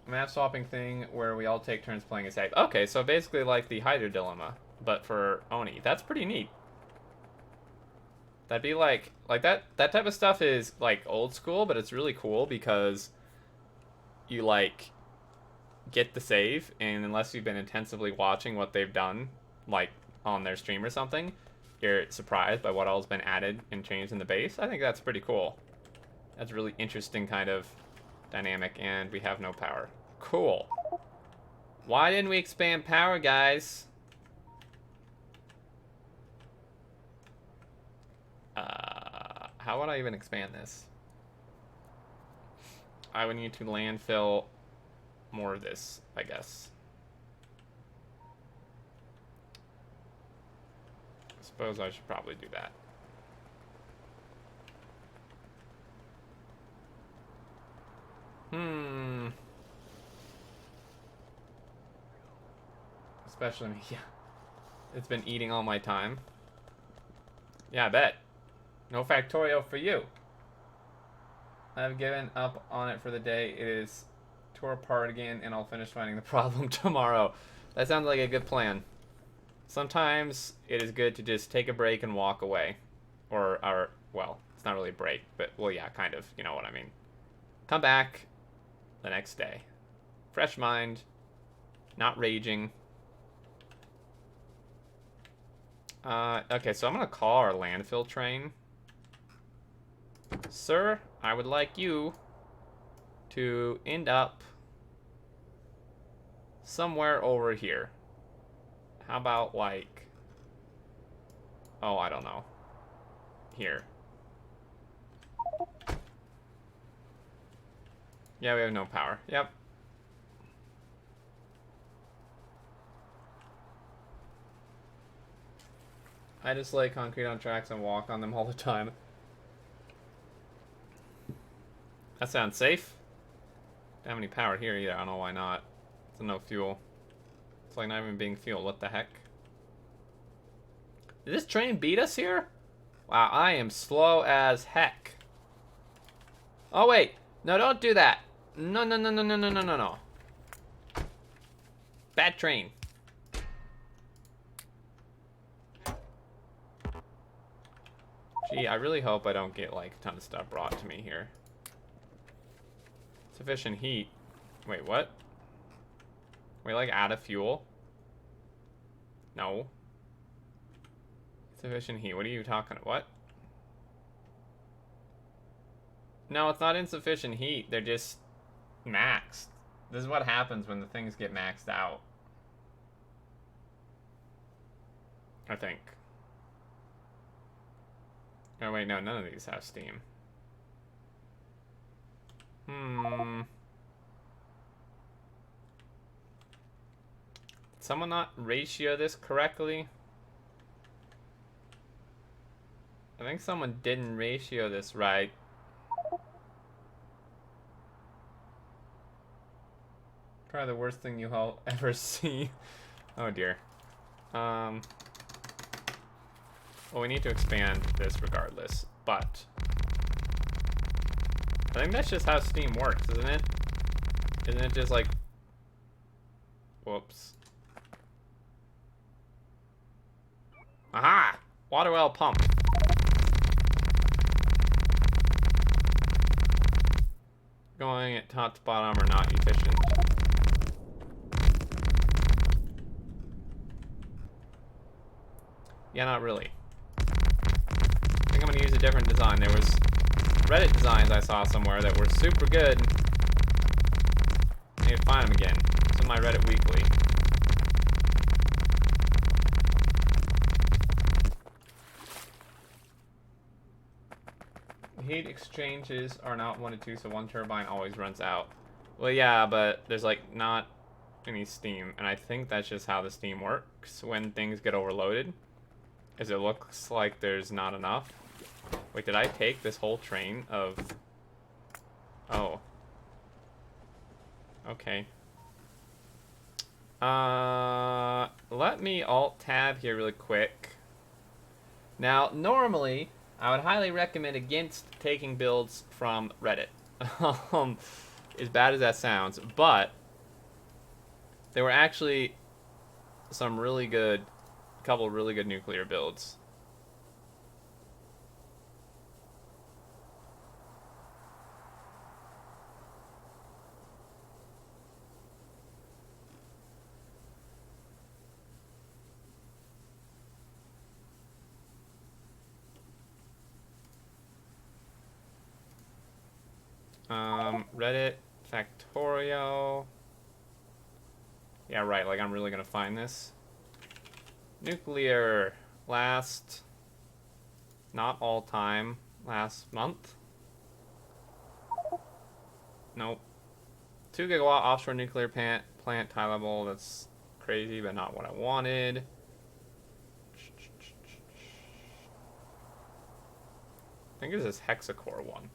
Map swapping thing where we all take turns playing a save. Okay, so basically like the Hydra Dilemma, but for Oni. That's pretty neat. That'd be like that type of stuff is like old school, but it's really cool because you like get the save, and unless you've been intensively watching what they've done, like on their stream or something, you're surprised by what all's been added and changed in the base. I think that's pretty cool. That's a really interesting kind of dynamic, and we have no power. Cool. Why didn't we expand power, guys? How would I even expand this? I would need to landfill more of this, I guess. I suppose I should probably do that. Especially me, yeah. It's been eating all my time. Yeah, I bet. No Factorio for you. I've given up on it for the day. It is tore apart again, and I'll finish finding the problem tomorrow. That sounds like a good plan. Sometimes it is good to just take a break and walk away. Or well, it's not really a break, but, well, yeah, kind of. You know what I mean. Come back the next day. Fresh mind. Not raging. Okay, so I'm gonna call our landfill train. Sir, I would like you to end up somewhere over here. How about, like, oh, I don't know. Here. Yeah, we have no power. Yep. I just lay concrete on tracks and walk on them all the time. That sounds safe. Don't have any power here either. I don't know why not. It's no fuel. It's like not even being fueled. What the heck? Did this train beat us here? Wow, I am slow as heck. Oh, wait. No, don't do that. No, no, no, no, no, no, no, no, no. Bad train. Gee, I really hope I don't get, like, a ton of stuff brought to me here. Sufficient heat. Wait, what? We, like, out of fuel? No. Sufficient heat. What are you talking about? What? No, it's not insufficient heat. They're just maxed. This is what happens when the things get maxed out. I think. Oh, wait, no, none of these have steam. Did someone not ratio this correctly? I think someone didn't ratio this right. Probably the worst thing you'll ever see. Oh dear. Well, we need to expand this regardless, but I think that's just how Steam works, isn't it? Isn't it just like, whoops. Aha! Water well pump. Going at top to bottom are not efficient. Yeah, not really. I think I'm gonna use a different design. There was Reddit designs I saw somewhere that were super good. I need to find them again. It's in my Reddit weekly. Heat exchanges are not 1 to 2, so one turbine always runs out. Well, yeah, but there's like not any steam, and I think that's just how the steam works when things get overloaded. Is it looks like there's not enough. Wait, did I take this whole train of... Oh. Okay. Let me Alt-Tab here really quick. Now, normally, I would highly recommend against taking builds from Reddit. As bad as that sounds, but there were actually some really good, couple really good nuclear builds. Reddit Factorio. Yeah, right, like I'm really gonna find this. Nuclear last, not all time, last month. Nope. 2 gigawatt offshore nuclear plant high level. That's crazy, but not what I wanted. I think it's this hexacore one.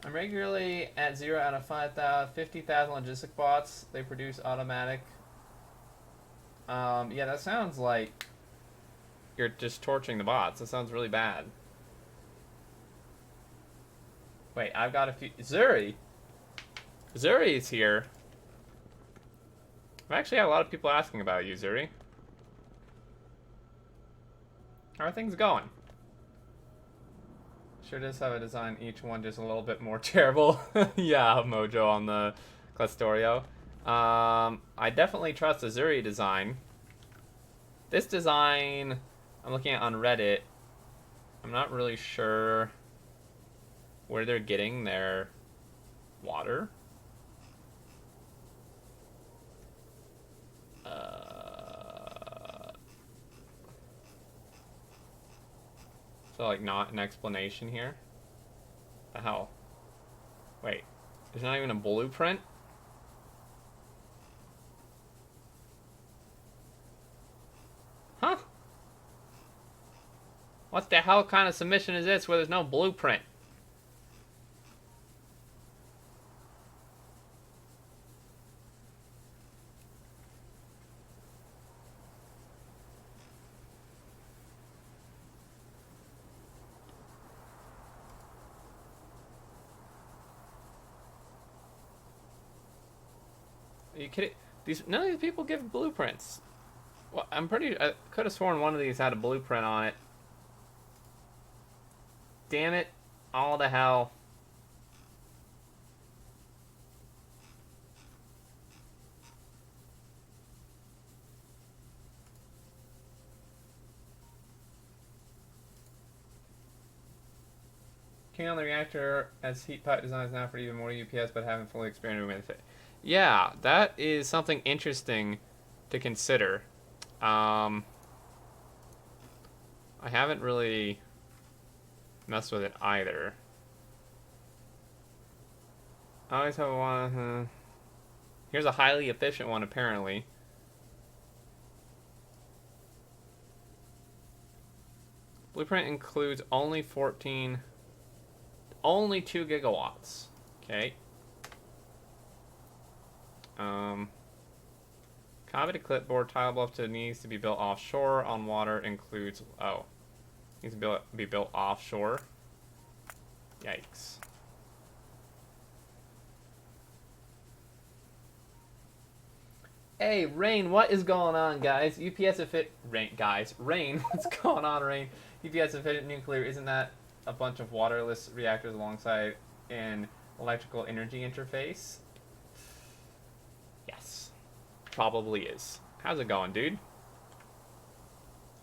I'm regularly at 0 out of 5,000, 50,000 logistic bots. They produce automatic. Yeah, that sounds like you're just torching the bots. That sounds really bad. Wait, I've got a few. Zuri! Zuri is here. I've actually had a lot of people asking about you, Zuri. How are things going? Sure does have a design, each one just a little bit more terrible. Yeah, Mojo on the Clustorio. I definitely trust the Zuri design. This design, I'm looking at on Reddit. I'm not really sure where they're getting their water. So, like, not an explanation here. The hell? Wait, there's not even a blueprint? Huh? What the hell kind of submission is this where there's no blueprint? Are you kidding? None of these people give blueprints. Well, I could have sworn one of these had a blueprint on it. Damn it. All the hell. King on the reactor as heat pipe designs now for even more UPS, but haven't fully experimented with it. Yeah, that is something interesting to consider. I haven't really messed with it either. I always have one. Here's a highly efficient one, apparently. Blueprint includes only 2 gigawatts. Okay. Coveted clipboard tile up to needs to be built offshore on water includes needs to be built offshore. Yikes. Hey, Rain, what is going on, guys? UPS efficient Rain, guys. Rain, what's going on, Rain? UPS efficient nuclear, isn't that a bunch of waterless reactors alongside an electrical energy interface? Yes, probably is. How's it going, dude?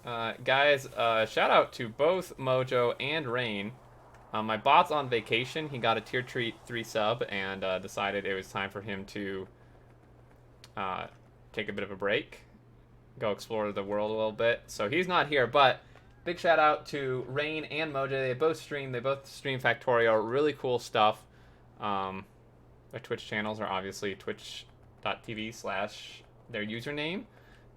Guys, shout out to both Mojo and Rain. My bot's on vacation. He got a tier 3 sub and decided it was time for him to uh, take a bit of a break, go explore the world a little bit. So he's not here, but big shout out to Rain and Mojo. They both stream. Factorio. Really cool stuff. Their Twitch channels are obviously twitch.tv/ their username.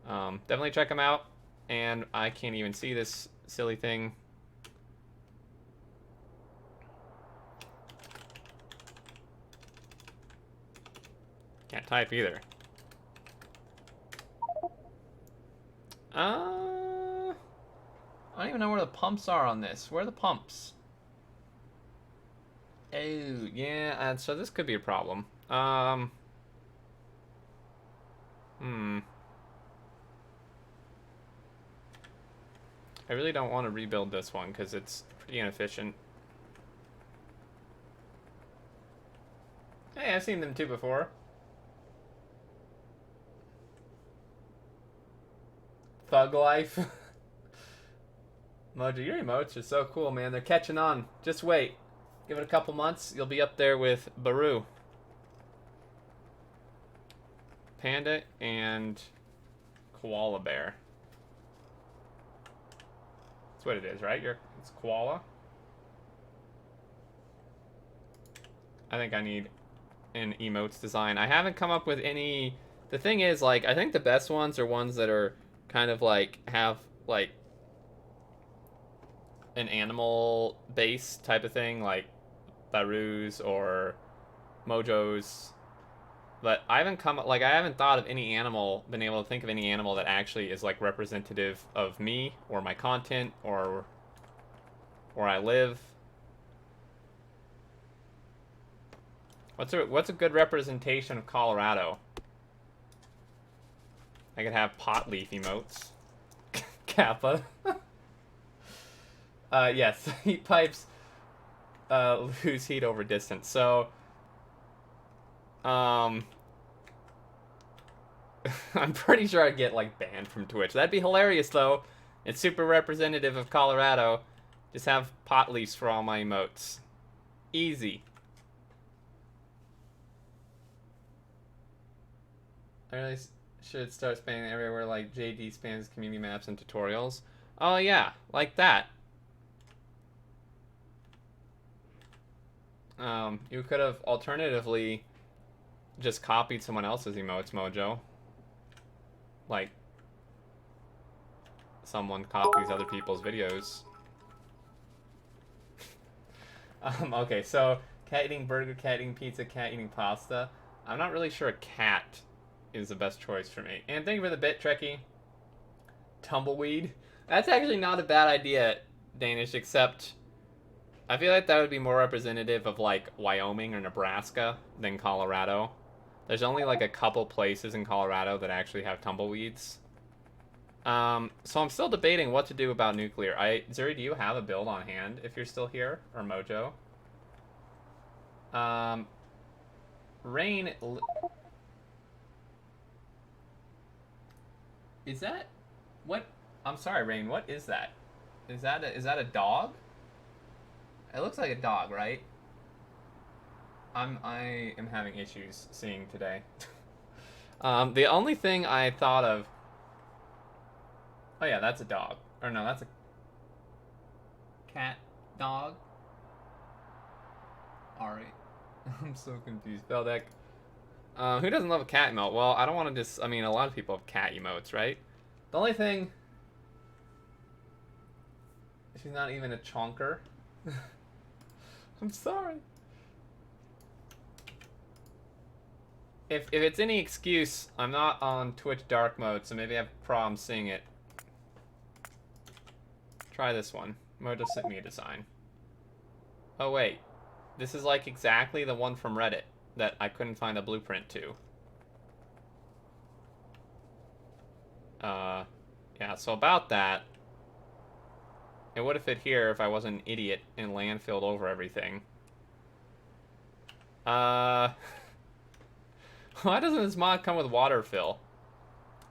Definitely check them out. And I can't even see this silly thing. Can't type either. I don't even know where the pumps are on this. Where are the pumps? Oh, yeah, so this could be a problem. I really don't want to rebuild this one because it's pretty inefficient. Hey, I've seen them too before. Thug life. Mojo, your emotes are so cool, man. They're catching on. Just wait. Give it a couple months, you'll be up there with Baru. Panda and koala bear. That's what it is, right? It's koala. I think I need an emotes design. I haven't come up with any. The thing is, like, I think the best ones are ones that are kind of like have like an animal base type of thing, like Baru's or Mojo's. But I haven't thought of any animal, been able to think of any animal that actually is like representative of me or my content or where I live. What's a good representation of Colorado? I could have pot leaf emotes. Kappa. Yes, heat pipes lose heat over distance. So, I'm pretty sure I'd get like banned from Twitch. That'd be hilarious though. It's super representative of Colorado. Just have pot leaves for all my emotes. Easy. I really should start spamming everywhere like JD spams community maps and tutorials. Oh yeah, like that. You could have alternatively just copied someone else's emotes, Mojo. Like, someone copies other people's videos. Okay, so cat eating burger, cat eating pizza, cat eating pasta. I'm not really sure a cat is the best choice for me. And thank you for the bit, Trekkie. Tumbleweed. That's actually not a bad idea, Danish, except I feel like that would be more representative of like Wyoming or Nebraska than Colorado. There's only like a couple places in Colorado that actually have tumbleweeds. So I'm still debating what to do about nuclear. Zuri, do you have a build on hand if you're still here? Or Mojo? Rain... Is that... What? I'm sorry, Rain, what is that? Is that a dog? It looks like a dog, right? I am having issues seeing today. The only thing I thought of... Oh yeah, that's a dog. Or no, that's a cat dog. Alright. I'm so confused. Beldeck. Who doesn't love a cat emote? Well, I don't want to just... I mean, a lot of people have cat emotes, right? The only thing... She's not even a chonker. I'm sorry. If it's any excuse, I'm not on Twitch dark mode, so maybe I have problems seeing it. Try this one. Mojo sent me a design. Oh wait, this is like exactly the one from Reddit that I couldn't find a blueprint to. Yeah, so about that. It would have fit here if I wasn't an idiot and landfilled over everything. Why doesn't this mod come with water fill?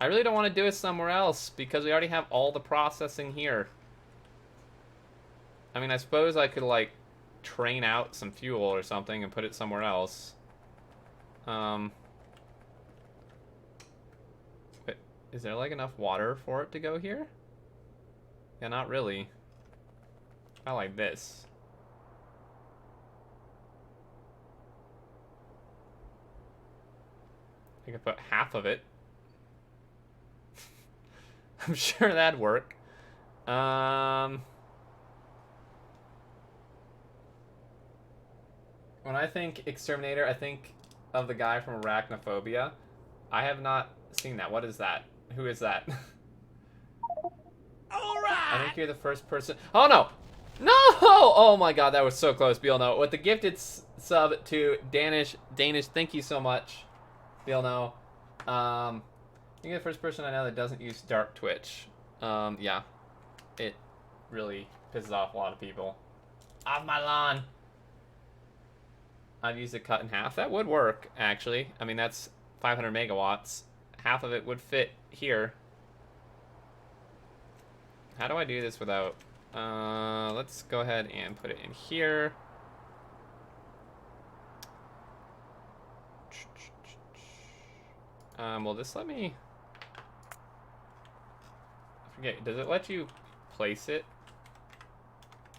I really don't want to do it somewhere else because we already have all the processing here. I mean, I suppose I could, like, train out some fuel or something and put it somewhere else. But is there, like, enough water for it to go here? Yeah, not really. I like this. I could put half of it. I'm sure that'd work. When I think exterminator, I think of the guy from Arachnophobia. I have not seen that. What is that? Who is that? Alright! I think you're the first person. Oh no! No! Oh my god, that was so close, Bielno. With the gifted sub to Danish, thank you so much, Bielno. You're the first person I know that doesn't use Dark Twitch. Yeah. It really pisses off a lot of people. Off my lawn! I've used it cut in half. That would work, actually. I mean, that's 500 megawatts. Half of it would fit here. How do I do this without... let's go ahead and put it in here. Will this let me... I forget, does it let you place it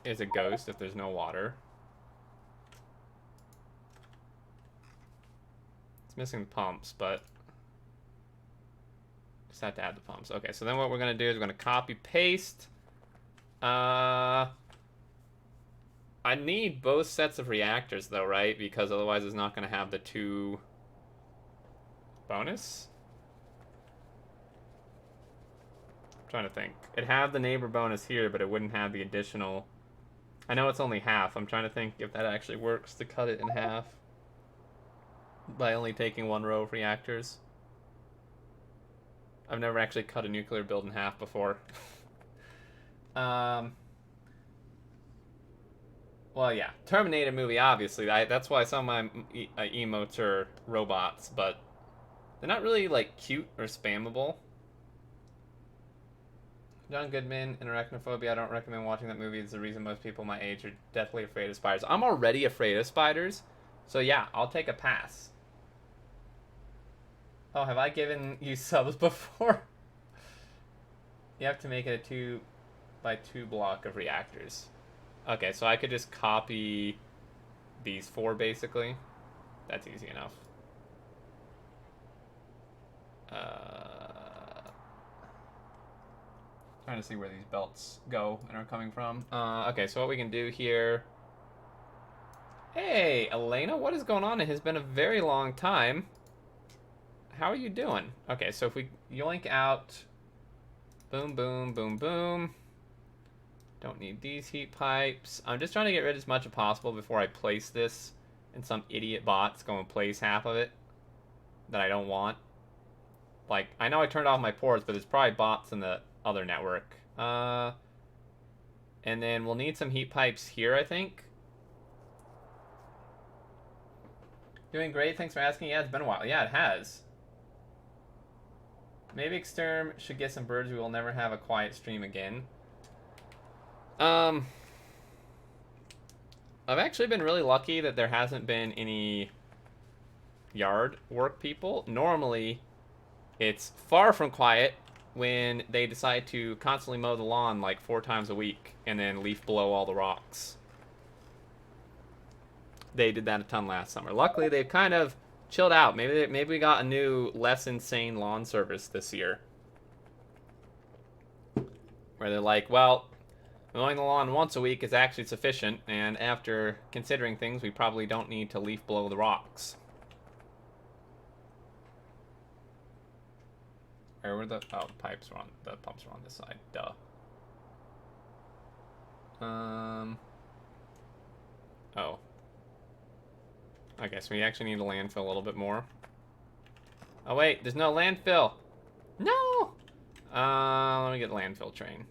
as a ghost if there's no water? It's missing the pumps, but... just have to add the pumps. Okay, so then what we're going to do is we're going to copy paste. I need both sets of reactors though, right? Because otherwise it's not going to have the 2 bonus. I'm trying to think. It'd have the neighbor bonus here, but it wouldn't have the additional. I know it's only half. I'm trying to think if that actually works to cut it in half by only taking 1 row of reactors. I've never actually cut a nuclear build in half before. Well, yeah. Terminator movie, obviously. That's why some of my emotes are robots, but they're not really, like, cute or spammable. John Goodman and Arachnophobia. I don't recommend watching that movie. It's the reason most people my age are deathly afraid of spiders. I'm already afraid of spiders, so yeah, I'll take a pass. Oh, have I given you subs before? You have to make it a 2 by 2 block of reactors. Okay, so I could just copy these 4 basically. That's easy enough. Trying to see where these belts go and are coming from. Okay, so what we can do here... Hey, Elena, what is going on? It has been a very long time. How are you doing? Okay, so if we yoink out... Boom, boom, boom, boom. Don't need these heat pipes. I'm just trying to get rid of as much as possible before I place this and some idiot bot's go and place half of it that I don't want. Like, I know I turned off my ports, but there's probably bots in the other network. And then we'll need some heat pipes here, I think. Doing great, thanks for asking. Yeah, it's been a while. Yeah, it has. Maybe Exterm should get some birds. We will never have a quiet stream again. I've actually been really lucky that there hasn't been any yard work people. Normally, it's far from quiet when they decide to constantly mow the lawn like 4 times a week and then leaf blow all the rocks. They did that a ton last summer. Luckily, they've kind of chilled out. Maybe we got a new, less insane lawn service this year. Where they're like, well, mowing the lawn once a week is actually sufficient, and after considering things, we probably don't need to leaf blow the rocks. Where were the... oh, the pipes were on... the pumps were on this side. Duh. Oh. Okay, so we actually need to landfill a little bit more. Oh, wait, there's no landfill! No! Let me get landfill train.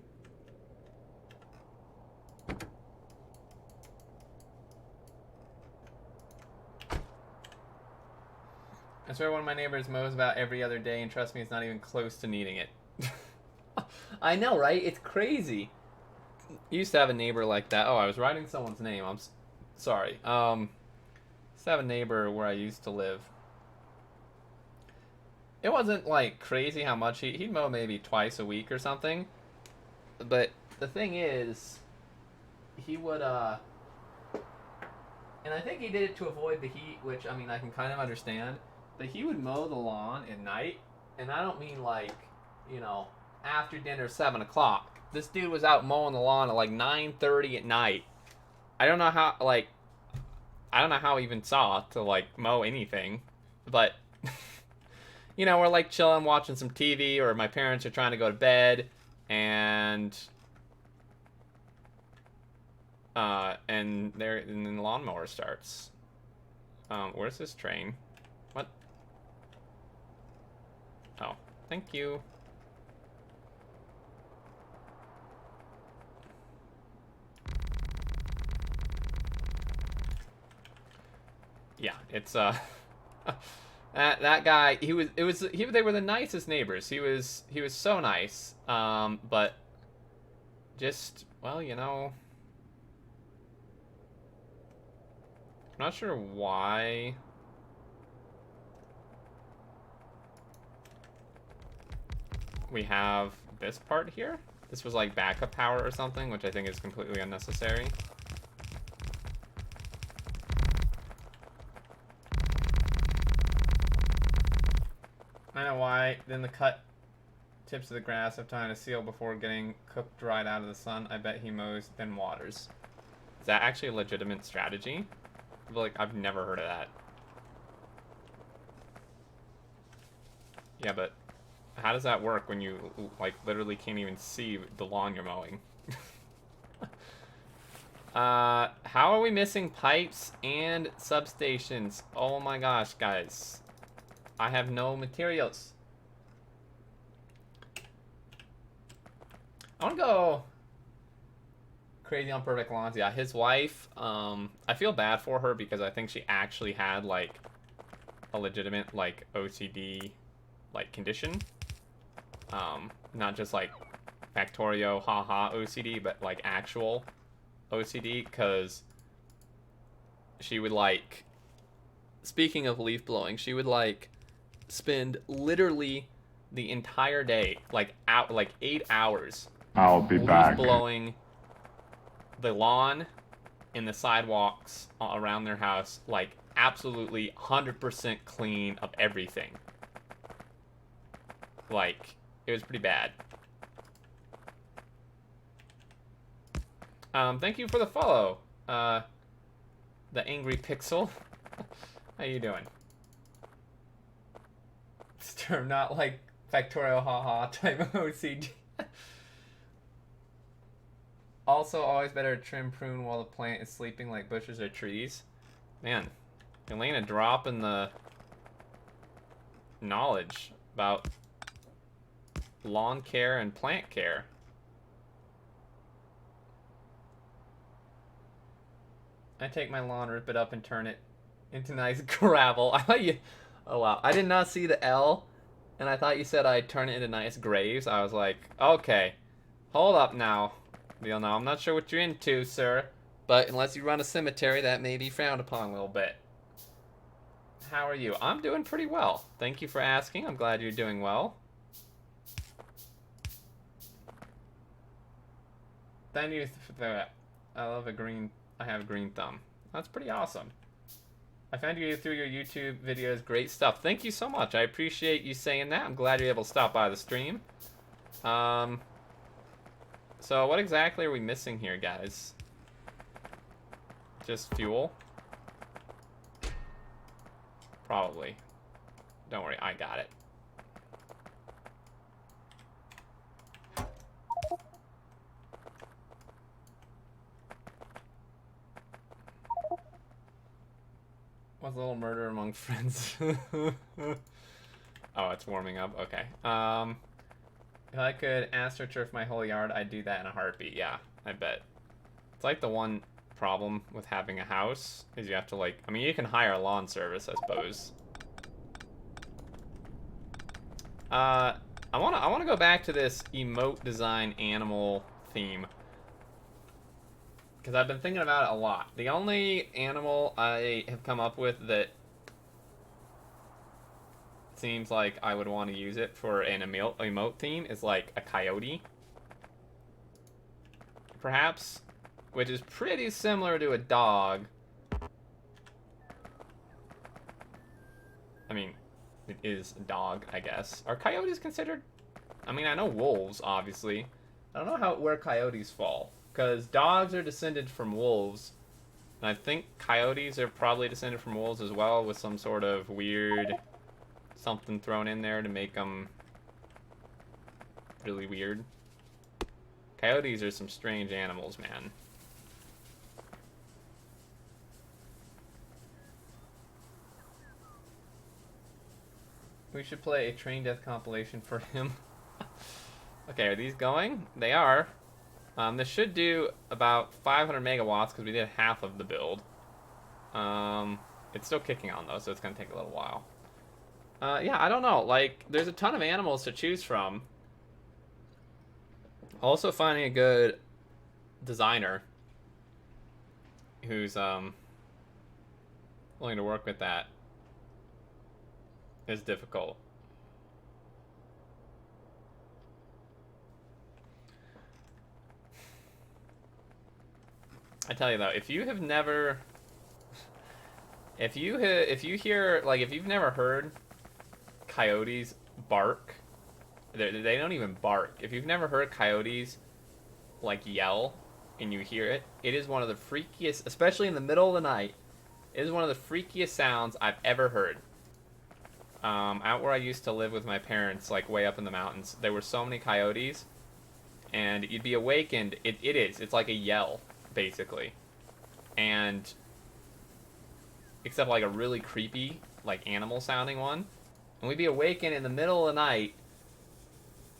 I swear one of my neighbors mows about every other day, and trust me, it's not even close to needing it. I know, right? It's crazy. You used to have a neighbor like that. Oh, I was writing someone's name. I'm sorry. Used to have a neighbor where I used to live. It wasn't like crazy how much he'd mow maybe twice a week or something. But the thing is, he would and I think he did it to avoid the heat, which I mean I can kind of understand. But he would mow the lawn at night, and I don't mean like, you know, after dinner 7 o'clock. This dude was out mowing the lawn at like 9:30 at night. I don't know how he even saw to like mow anything, but you know, we're like chilling, watching some TV, or my parents are trying to go to bed, and then the lawnmower starts. Where's this train? What? Oh, thank you. Yeah, it's that guy. They were the nicest neighbors. He was so nice. But just, well, you know, I'm not sure why. We have this part here. This was like backup power or something, which I think is completely unnecessary. I know why. Then the cut tips of the grass have time to seal before getting cooked dried out of the sun. I bet he mows then waters. Is that actually a legitimate strategy? I feel like I've never heard of that. Yeah, but how does that work when you like literally can't even see the lawn you're mowing? How are we missing pipes and substations? Oh my gosh, guys. I have no materials. I want to go crazy on perfect lawns. Yeah, his wife, I feel bad for her because I think she actually had like a legitimate like OCD like condition. Not just like Factorio haha OCD, but like actual OCD, because she would like, speaking of leaf blowing, she would like spend literally the entire day, like 8 hours. I'll be back. Leaf blowing the lawn and the sidewalks around their house, like absolutely 100% clean of everything. Like, it was pretty bad. Thank you for the follow, the Angry Pixel. How you doing? This term not like Factorial haha type of OCD. Also, always better to trim prune while the plant is sleeping like bushes or trees. Man, you're laying a drop in the knowledge about lawn care and plant care. I take my lawn, rip it up, and turn it into nice gravel. I thought you... Oh, wow. I did not see the L, and I thought you said I'd turn it into nice graves. I was like, okay, hold up now. Now, I'm not sure what you're into, sir, but unless you run a cemetery, that may be frowned upon a little bit. How are you? I'm doing pretty well. Thank you for asking. I'm glad you're doing well. Thank you for that. I love a green... I have a green thumb. That's pretty awesome. I found you through your YouTube videos. Great stuff. Thank you so much. I appreciate you saying that. I'm glad you're able to stop by the stream. So what exactly are we missing here, guys? Just fuel? Probably. Don't worry, I got it. What's a little murder among friends? Oh, it's warming up. Okay. If I could astroturf my whole yard, I'd do that in a heartbeat. Yeah, I bet. It's like the one problem with having a house is you have to like, I mean, you can hire a lawn service, I suppose. I wanna go back to this emote design animal theme because I've been thinking about it a lot. The only animal I have come up with that seems like I would want to use it for an emote theme is like a coyote, perhaps, which is pretty similar to a dog. I mean, it is a dog, I guess. Are coyotes considered? I mean, I know wolves, obviously. I don't know where coyotes fall, because dogs are descended from wolves, and I think coyotes are probably descended from wolves as well, with some sort of weird something thrown in there to make them really weird. Coyotes are some strange animals, man. We should play a train death compilation for him. Okay, are these going? They are. This should do about 500 megawatts because we did half of the build. It's still kicking on though, so it's gonna take a little while. Yeah, I don't know. Like, there's a ton of animals to choose from. Also, finding a good designer who's willing to work with that is difficult. I tell you though, if you have never, if you hear, like, if you've never heard coyotes bark, they don't even bark. If you've never heard coyotes like yell and you hear it, it is one of the freakiest, especially in the middle of the night. It is one of the freakiest sounds I've ever heard. Out where I used to live with my parents, like way up in the mountains, there were so many coyotes, and you'd be awakened. It's like a yell, basically, and except like a really creepy, like animal sounding one, and we'd be awakened in the middle of the night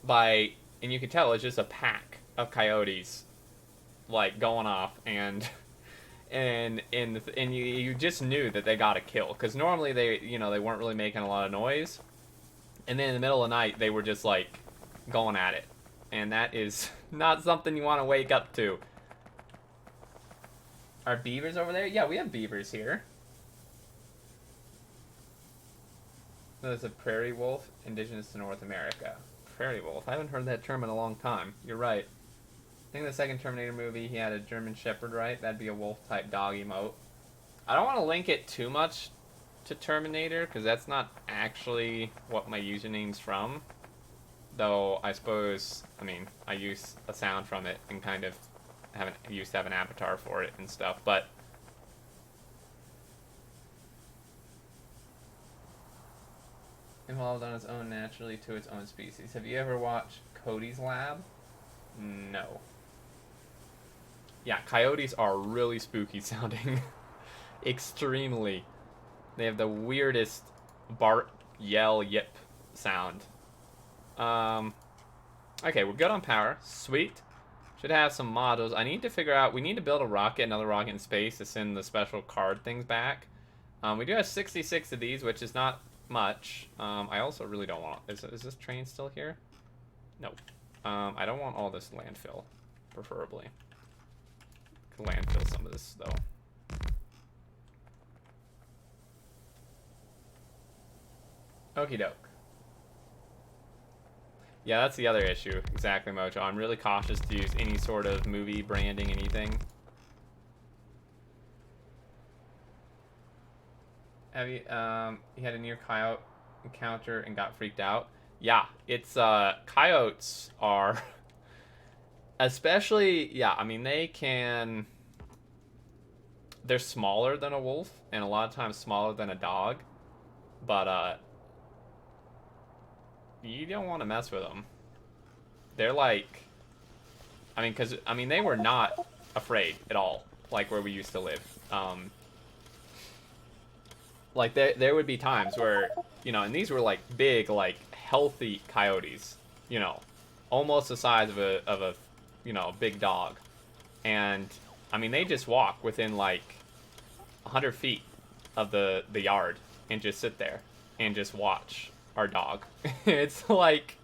by, and you could tell it's just a pack of coyotes, like going off, and you just knew that they got a kill because normally they weren't really making a lot of noise, and then in the middle of the night they were just like going at it, and that is not something you want to wake up to. Are beavers over there? Yeah, we have beavers here. There's a prairie wolf, indigenous to North America. Prairie wolf. I haven't heard that term in a long time. You're right. I think the second Terminator movie, he had a German Shepherd, right? That'd be a wolf-type dog emote. I don't want to link it too much to Terminator, because that's not actually what my username's from. Though, I suppose, I mean, I use a sound from it and kind of used to have an avatar for it and stuff, but evolved on its own naturally to its own species. Have you ever watched Cody's Lab? No. Yeah, coyotes are really spooky sounding. Extremely. They have the weirdest bark, yell, yip sound. Okay, we're good on power. Sweet. Should have some models. I need to figure out, we need to build another rocket in space to send the special card things back. We do have 66 of these, which is not much. I also really don't want, is this train still here? No. I don't want all this landfill, preferably. Could landfill some of this, though. Okie doke. Yeah, that's the other issue. Exactly, Mojo. I'm really cautious to use any sort of movie branding, anything. Have you, he had a near coyote encounter and got freaked out? Yeah, it's, coyotes are, especially, yeah, I mean, they're smaller than a wolf, and a lot of times smaller than a dog, but, you don't want to mess with them. They're like, they were not afraid at all, like where we used to live. Like there would be times where, and these were like big, like healthy coyotes, almost the size of a you know, big dog. And I mean, they just walk within like 100 feet of the yard and just sit there and just watch our dog. It's like,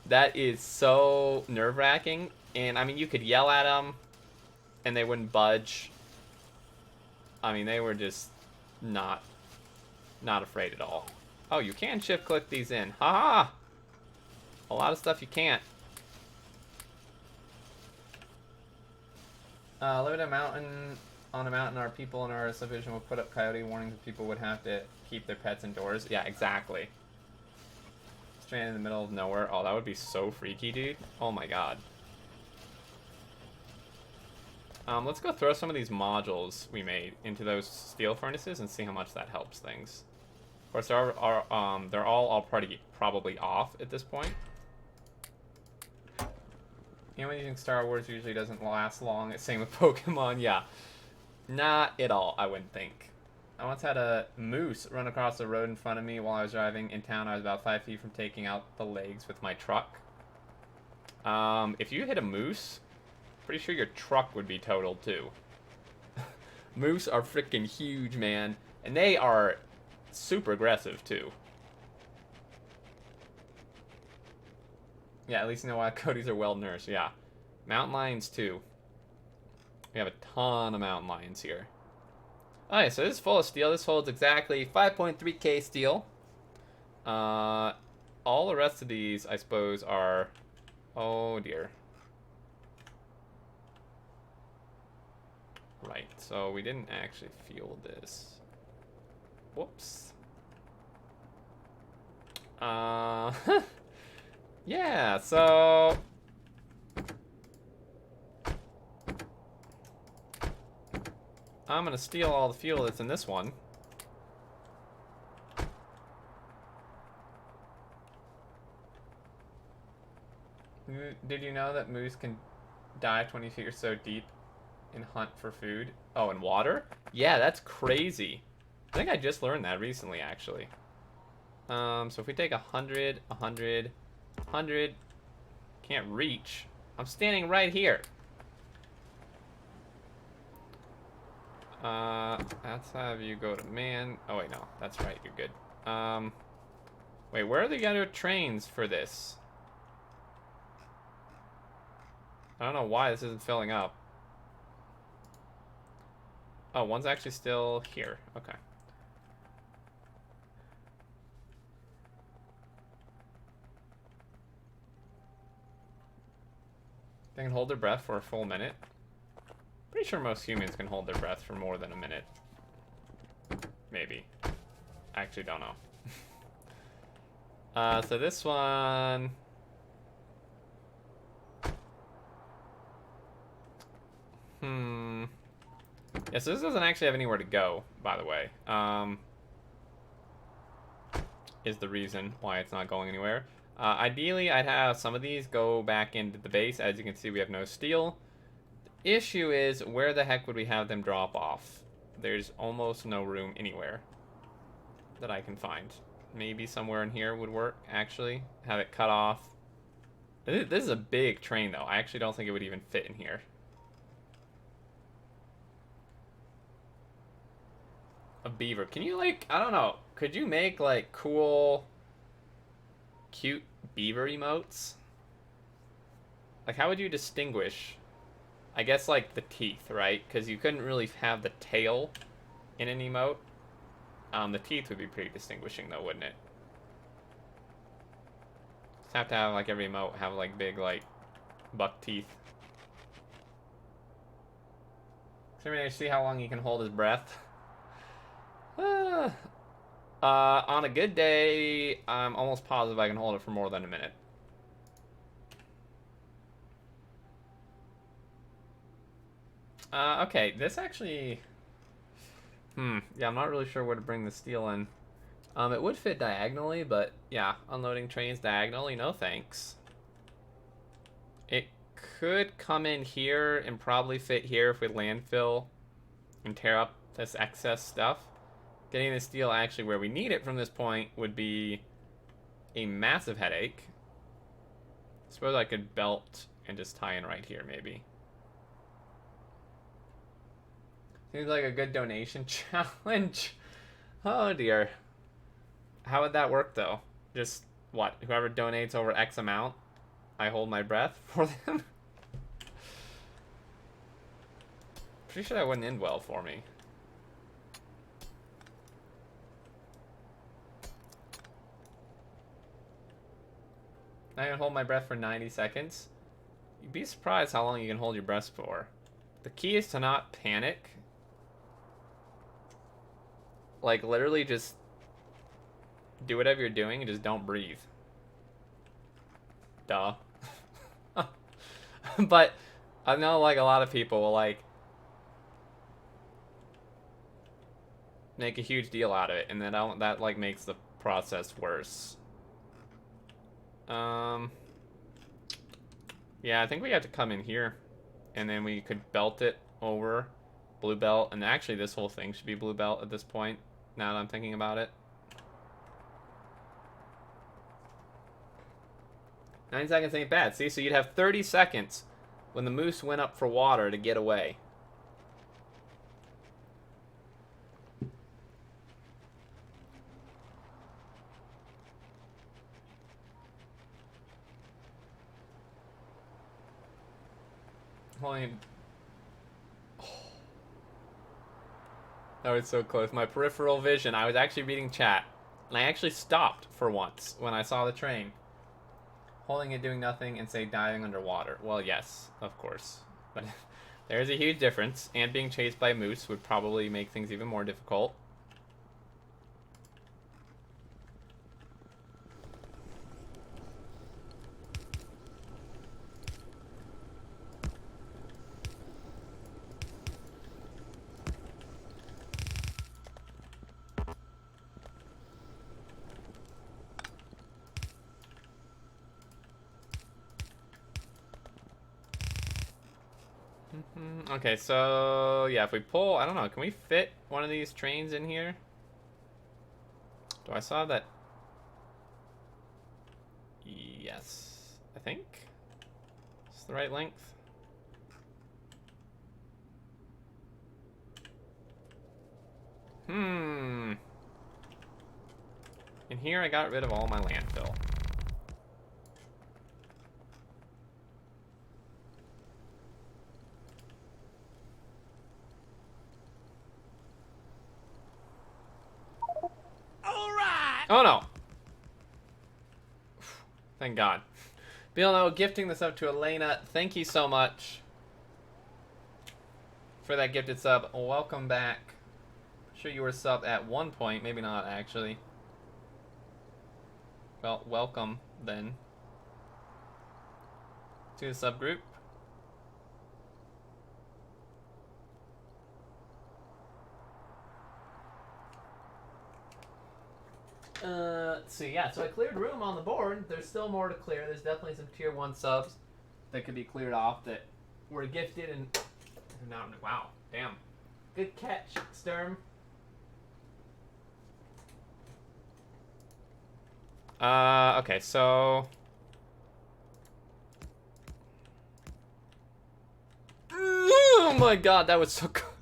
that is so nerve-wracking. And I mean, you could yell at them and they wouldn't budge. I mean, they were just not afraid at all. Oh, you can shift click these in. Haha! A lot of stuff you can't. Live in a mountain. On a mountain, our people in our subdivision will put up coyote warnings that people would have to keep their pets indoors. Yeah, exactly. Stranded in the middle of nowhere. Oh, that would be so freaky, dude. Oh my god. Let's go throw some of these modules we made into those steel furnaces and see how much that helps things. Of course, they're all probably off at this point. You know, when using Star Wars usually doesn't last long. It's same with Pokemon. Yeah, not at all. I wouldn't think. I once had a moose run across the road in front of me while I was driving in town. I was about 5 feet from taking out the legs with my truck. If you hit a moose, pretty sure your truck would be totaled too. Moose are freaking huge, man. And they are super aggressive too. Yeah, at least you know why Cody's are well nourished. Yeah. Mountain lions too. We have a ton of mountain lions here. Alright, so this is full of steel. This holds exactly 5.3k steel. All the rest of these, I suppose, are... Oh, dear. Right, so we didn't actually fuel this. Whoops. Yeah, so... I'm gonna steal all the fuel that's in this one. Did you know that moose can dive 20 feet or so deep and hunt for food? Oh, and water? Yeah, that's crazy. I think I just learned that recently, actually. So if we take 100, 100, 100, can't reach. I'm standing right here. Let's have you go to man. Oh wait, no, that's right, you're good. Wait, where are the other trains for this? I don't know why this isn't filling up. Oh, one's actually still here. Okay. They can hold their breath for a full minute. Pretty sure most humans can hold their breath for more than a minute. Maybe. I actually don't know. So this one... Yeah, so this doesn't actually have anywhere to go, by the way. Is the reason why it's not going anywhere. Ideally, I'd have some of these go back into the base. As you can see, we have no steel. The issue is, where the heck would we have them drop off? There's almost no room anywhere that I can find. Maybe somewhere in here would work, actually. Have it cut off. This is a big train, though. I actually don't think it would even fit in here. A beaver. Can you, like, I don't know. Could you make, like, cool, cute beaver emotes? Like, how would you distinguish? I guess, like, the teeth, right? Because you couldn't really have the tail in an emote. The teeth would be pretty distinguishing, though, wouldn't it? Just have to have, like, every emote have, like, big, like, buck teeth. So, see how long he can hold his breath? On a good day, I'm almost positive I can hold it for more than a minute. Okay, this actually... yeah, I'm not really sure where to bring the steel in. It would fit diagonally, but yeah, unloading trains diagonally, no thanks. It could come in here and probably fit here if we landfill and tear up this excess stuff. Getting the steel actually where we need it from this point would be a massive headache. Suppose I could belt and just tie in right here, maybe. Seems like a good donation challenge. Oh dear. How would that work though? Just what? Whoever donates over X amount, I hold my breath for them? Pretty sure that wouldn't end well for me. I can hold my breath for 90 seconds. You'd be surprised how long you can hold your breath for. The key is to not panic. Like, literally just do whatever you're doing and just don't breathe. Duh. But I know, like, a lot of people will, like, make a huge deal out of it, and then that like makes the process worse. Yeah, I think we have to come in here, and then we could belt it over blue belt, and actually this whole thing should be blue belt at this point, now that I'm thinking about it. 9 seconds ain't bad. See, so you'd have 30 seconds when the moose went up for water to get away. Holy... Oh. That was so close. My peripheral vision. I was actually reading chat, and I actually stopped for once when I saw the train. Holding it, doing nothing, and say diving underwater. Well, yes, of course. But there's a huge difference, and being chased by a moose would probably make things even more difficult. Okay, so yeah, if we pull, I don't know, can we fit one of these trains in here? Do I saw that? Yes, I think it's the right length. In here I got rid of all my landfill. Oh no! Thank God. Bill, gifting this up to Elena. Thank you so much for that gifted sub. Welcome back. I'm sure you were sub at one point, maybe not actually. Well, welcome then to the subgroup. Let's see, yeah, so I cleared room on the board. There's still more to clear. There's definitely some tier 1 subs that could be cleared off that were gifted and now, wow, damn. Good catch, Sturm. Okay, so... Oh my God, that was so close.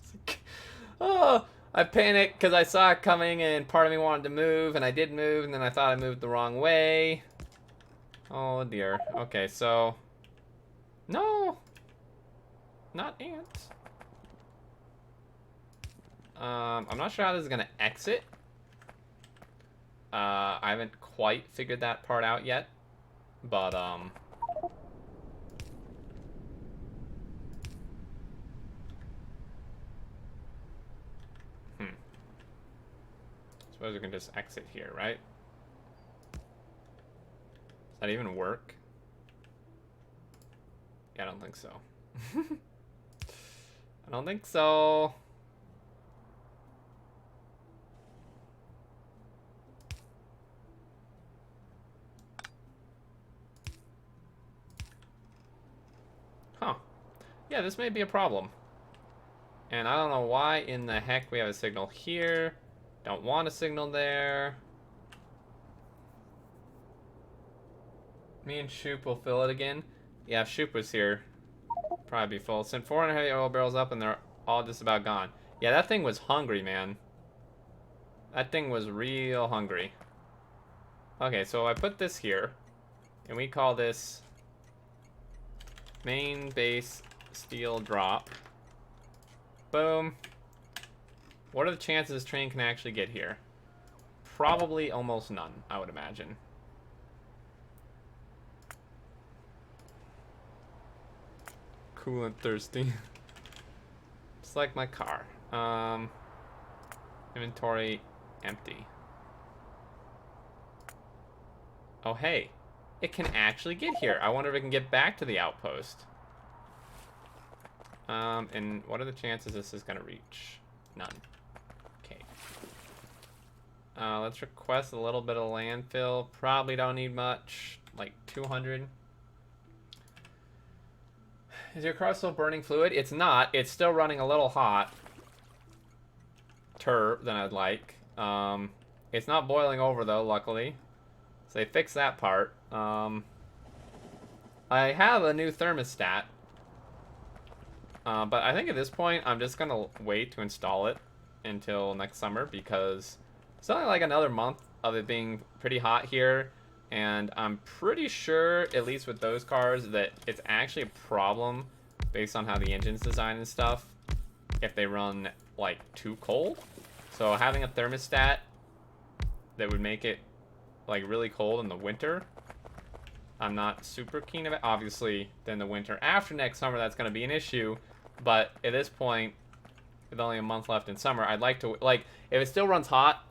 Oh, I panicked because I saw it coming and part of me wanted to move, and I did move, and then I thought I moved the wrong way. Oh dear. Okay, so... No! Not ants. I'm not sure how this is gonna exit. I haven't quite figured that part out yet, but, suppose we can just exit here, right? Does that even work? Yeah, I don't think so. I don't think so. Huh. Yeah, this may be a problem. And I don't know why in the heck we have a signal here. Don't want a signal there. Me and Shoop will fill it again. Yeah, if Shoop was here, probably be full. Sent 400 heavy oil barrels up and they're all just about gone. Yeah, that thing was hungry, man. That thing was real hungry. Okay, so I put this here, and we call this main base steel drop. Boom. What are the chances this train can actually get here? Probably almost none, I would imagine. Coolant thirsty. Just like my car. Inventory empty. Oh, hey. It can actually get here. I wonder if it can get back to the outpost. And what are the chances this is going to reach? None. Okay. Let's request a little bit of landfill. Probably don't need much. Like 200. Is your car still burning fluid? It's not. It's still running a little hot. Than I'd like. It's not boiling over though, luckily. So they fixed that part. I have a new thermostat. But I think at this point, I'm just going to wait to install it until next summer because it's only like another month of it being pretty hot here. And I'm pretty sure, at least with those cars, that it's actually a problem based on how the engine's designed and stuff if they run like too cold. So having a thermostat that would make it like really cold in the winter, I'm not super keen about. Obviously, then the winter after next summer, that's going to be an issue. But at this point, with only a month left in summer, I'd like to, like, if it still runs hot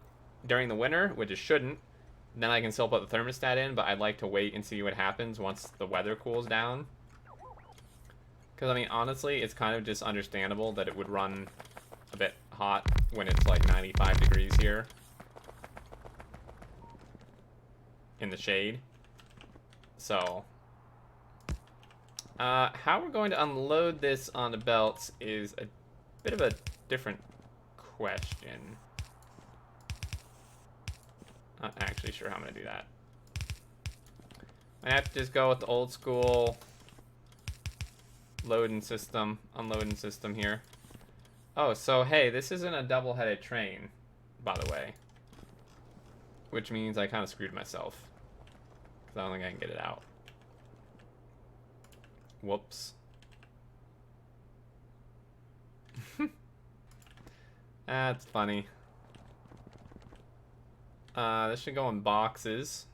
during the winter, which it shouldn't, then I can still put the thermostat in, but I'd like to wait and see what happens once the weather cools down. Because, I mean, honestly, it's kind of just understandable that it would run a bit hot when it's like 95 degrees here in the shade. So how we're going to unload this on the belts is a bit of a different question. Not actually sure how I'm going to do that. I have to just go with the old school loading system, unloading system here. Oh, so hey, this isn't a double-headed train, by the way. Which means I kind of screwed myself. Because I don't think I can get it out. Whoops. That's funny. This should go in boxes.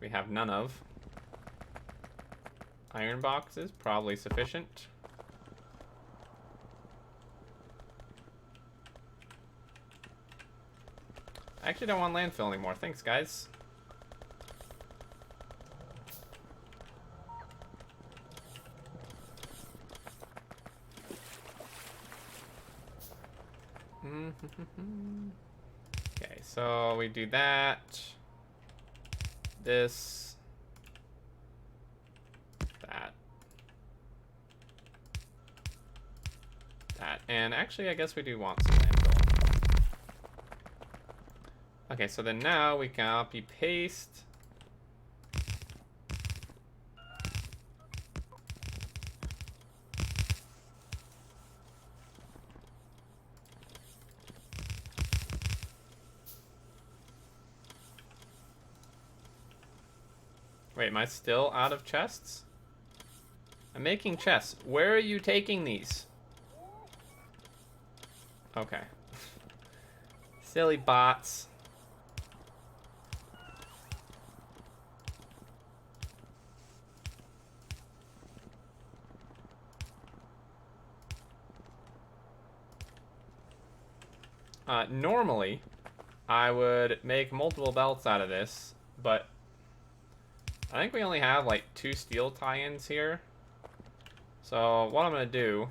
We have none of. Iron boxes, probably sufficient. I actually don't want landfill anymore. Thanks, guys. Okay, so we do that. This. That. That. And actually, I guess we do want some landfill. Okay, so then now we copy paste. Wait, am I still out of chests? I'm making chests. Where are you taking these? Okay. Silly bots. Normally, I would make multiple belts out of this, but I think we only have like 2 steel tie-ins here. So what I'm going to do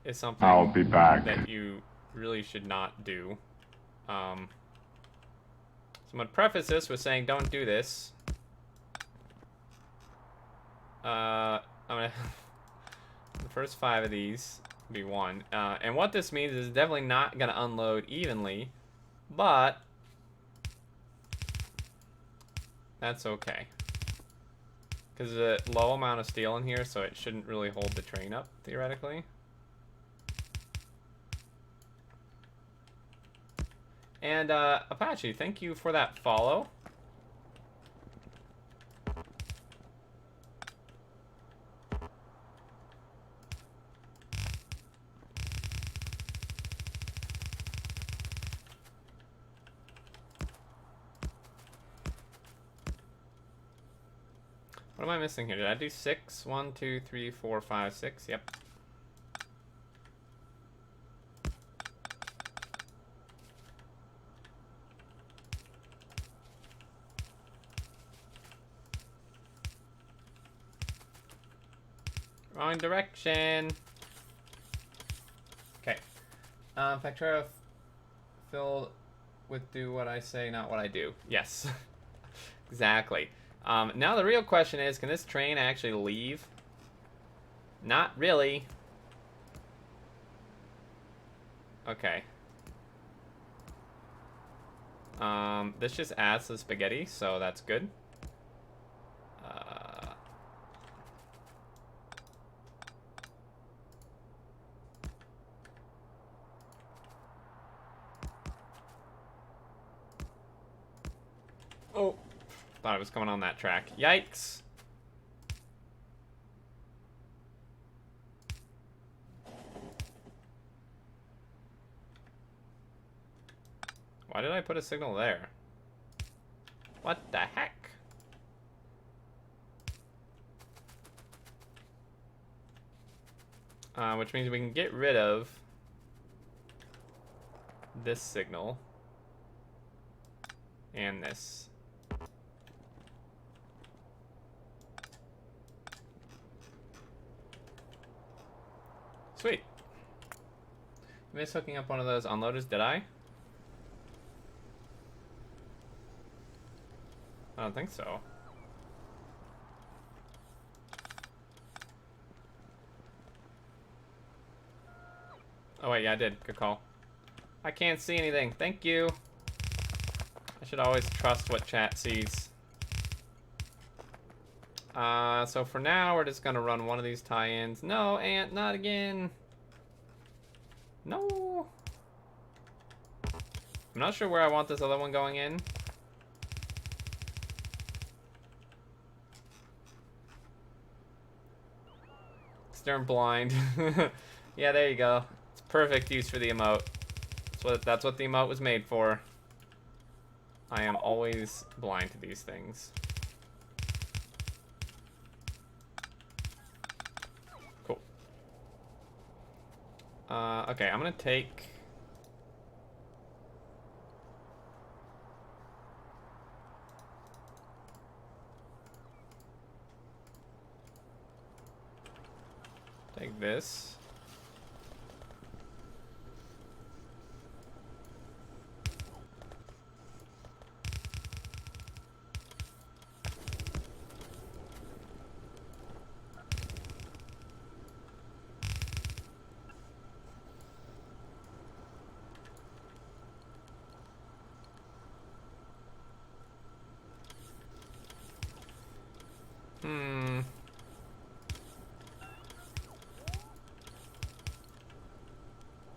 is something I'll be back. that you really should not do. So I'm going to preface this with saying don't do this. I'm going to... the first 5 of these be 1. And what this means is definitely not going to unload evenly, but that's okay. Because there's a low amount of steel in here, so it shouldn't really hold the train up, theoretically. And Apache, thank you for that follow. What am I missing here? Did I do 6? 1, 2, 3, 4, 5, 6? Yep. Wrong direction. Okay. Factorio filled with do what I say, not what I do. Yes. Exactly. Now the real question is, can this train actually leave? Not really. Okay. This just adds the spaghetti, so that's good. Oh, thought it was coming on that track. Yikes. Why did I put a signal there? What the heck? Which means we can get rid of this signal and this. Sweet. I missed hooking up one of those unloaders, did I? I don't think so. Oh wait, yeah, I did. Good call. I can't see anything. Thank you. I should always trust what chat sees. So for now, we're just gonna run one of these tie-ins. No, Ant, not again. No. I'm not sure where I want this other one going in. Stern blind. Yeah, there you go. It's perfect use for the emote. That's what the emote was made for. I am always blind to these things. Cool. Okay, I'm gonna take... Take this.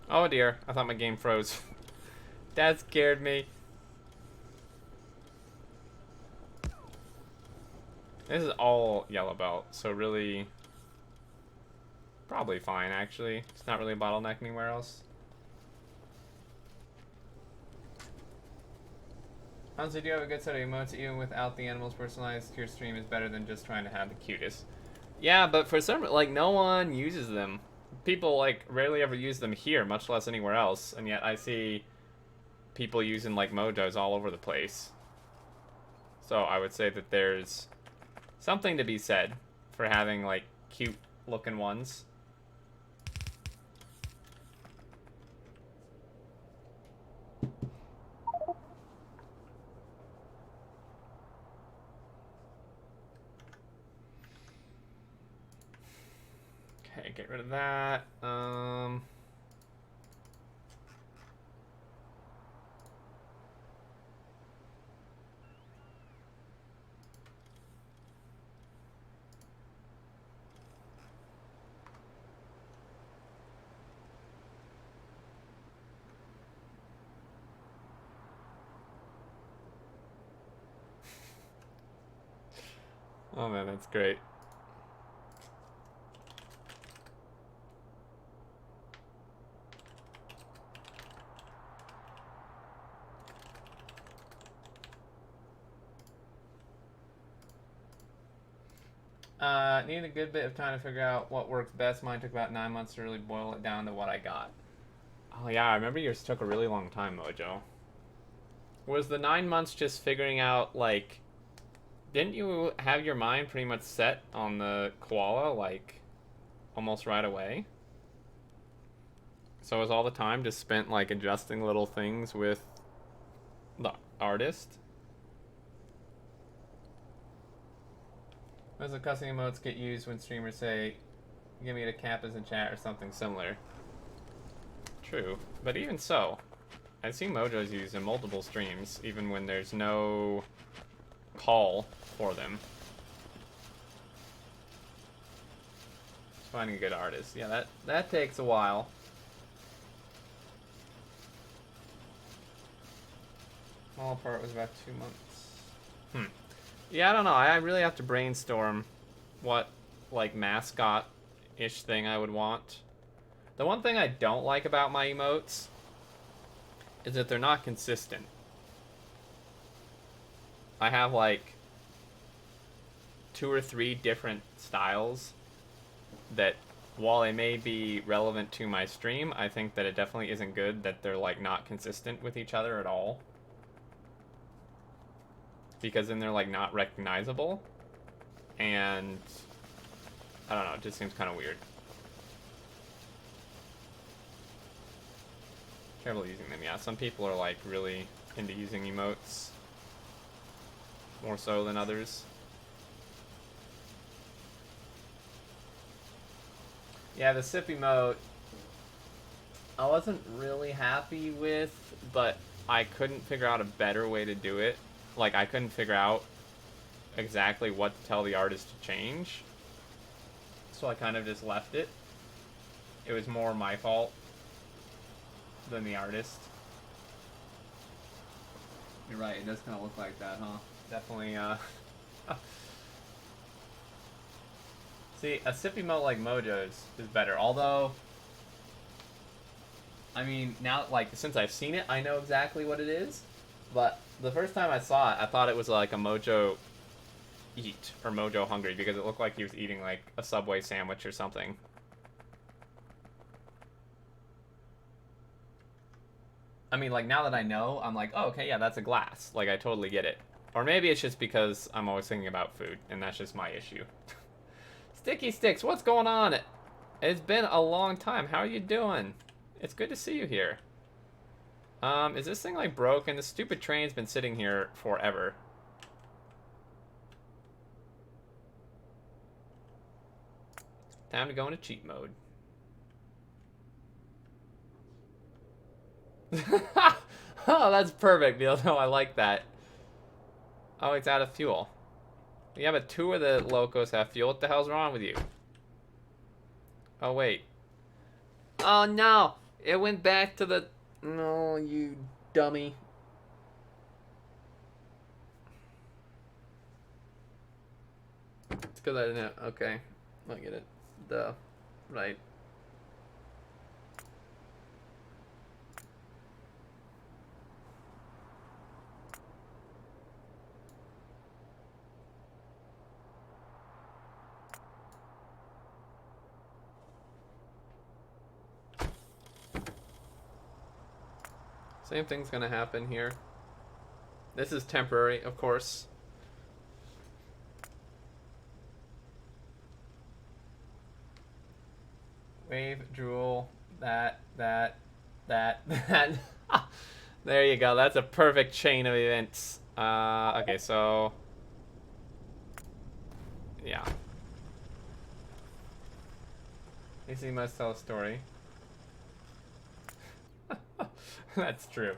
Oh dear, I thought my game froze. That scared me. This is all yellow belt, so really... Probably fine, actually. It's not really a bottleneck anywhere else. Honestly, do you have a good set of emotes? Even without the animals personalized, your stream is better than just trying to have the cutest. Yeah, but for some, like, no one uses them. People, like, rarely ever use them here, much less anywhere else. And yet I see people using, like, mojos all over the place. So I would say that there's something to be said for having, like, cute-looking ones. Okay, get rid of that. Oh man, that's great. Need a good bit of time to figure out what works best. Mine took about 9 months to really boil it down to what I got. Oh yeah, I remember yours took a really long time, Mojo. Was the 9 months just figuring out, like, didn't you have your mind pretty much set on the koala, like, almost right away? So was all the time just spent, like, adjusting little things with the artist? Most of the custom emotes get used when streamers say, give me the kappas in chat or something similar. True, but even so, I've seen Mojos used in multiple streams, even when there's no call for them. Just finding a good artist. Yeah, that takes a while. Small part was about 2 months. Yeah, I don't know. I really have to brainstorm what, like, mascot-ish thing I would want. The one thing I don't like about my emotes is that they're not consistent. I have, like, 2 or 3 different styles that, while they may be relevant to my stream, I think that it definitely isn't good that they're, like, not consistent with each other at all. Because then they're, like, not recognizable. And I don't know, it just seems kind of weird. Trouble using them, yeah. Some people are, like, really into using emotes. More so than others. Yeah, the sip emote, I wasn't really happy with, but I couldn't figure out a better way to do it. Like, I couldn't figure out exactly what to tell the artist to change. So I kind of just left it. It was more my fault than the artist. You're right, it does kind of look like that, huh? Definitely, See, a sip emote like Mojo's is better. Although, I mean, now, like, since I've seen it, I know exactly what it is. But the first time I saw it, I thought it was like a Mojo eat or Mojo hungry because it looked like he was eating, like, a Subway sandwich or something. I mean, like, now that I know, I'm like, oh, okay, yeah, that's a glass. Like, I totally get it. Or maybe it's just because I'm always thinking about food, and that's just my issue. Sticky Sticks, what's going on? It's been a long time. How are you doing? It's good to see you here. Is this thing, like, broken? This stupid train's been sitting here forever. Time to go into cheat mode. Oh, that's perfect, Neil. No, I like that. Oh, it's out of fuel. Yeah, but 2 of the locos have fuel. What the hell's wrong with you? Oh, wait. Oh, no. It went back to the... No, you dummy. It's because I didn't... Okay. I get it. Duh. Right. Same thing's gonna happen here. This is temporary, of course. Wave, drool, that. There you go. That's a perfect chain of events. Okay, so... Yeah. At least he must tell a story. That's true.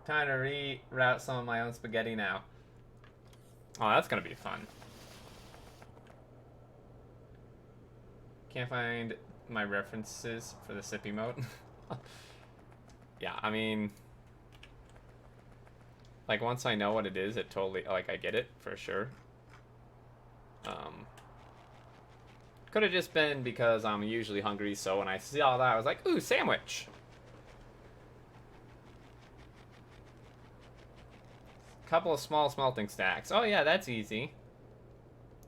Time to reroute some of my own spaghetti now. Oh, that's gonna be fun. Can't find my references for the sip emote. Yeah, I mean... Like, once I know what it is, it totally... Like, I get it, for sure. Could have just been because I'm usually hungry, so when I saw that, I was like, ooh, sandwich. Couple of small smelting stacks. Oh yeah, that's easy.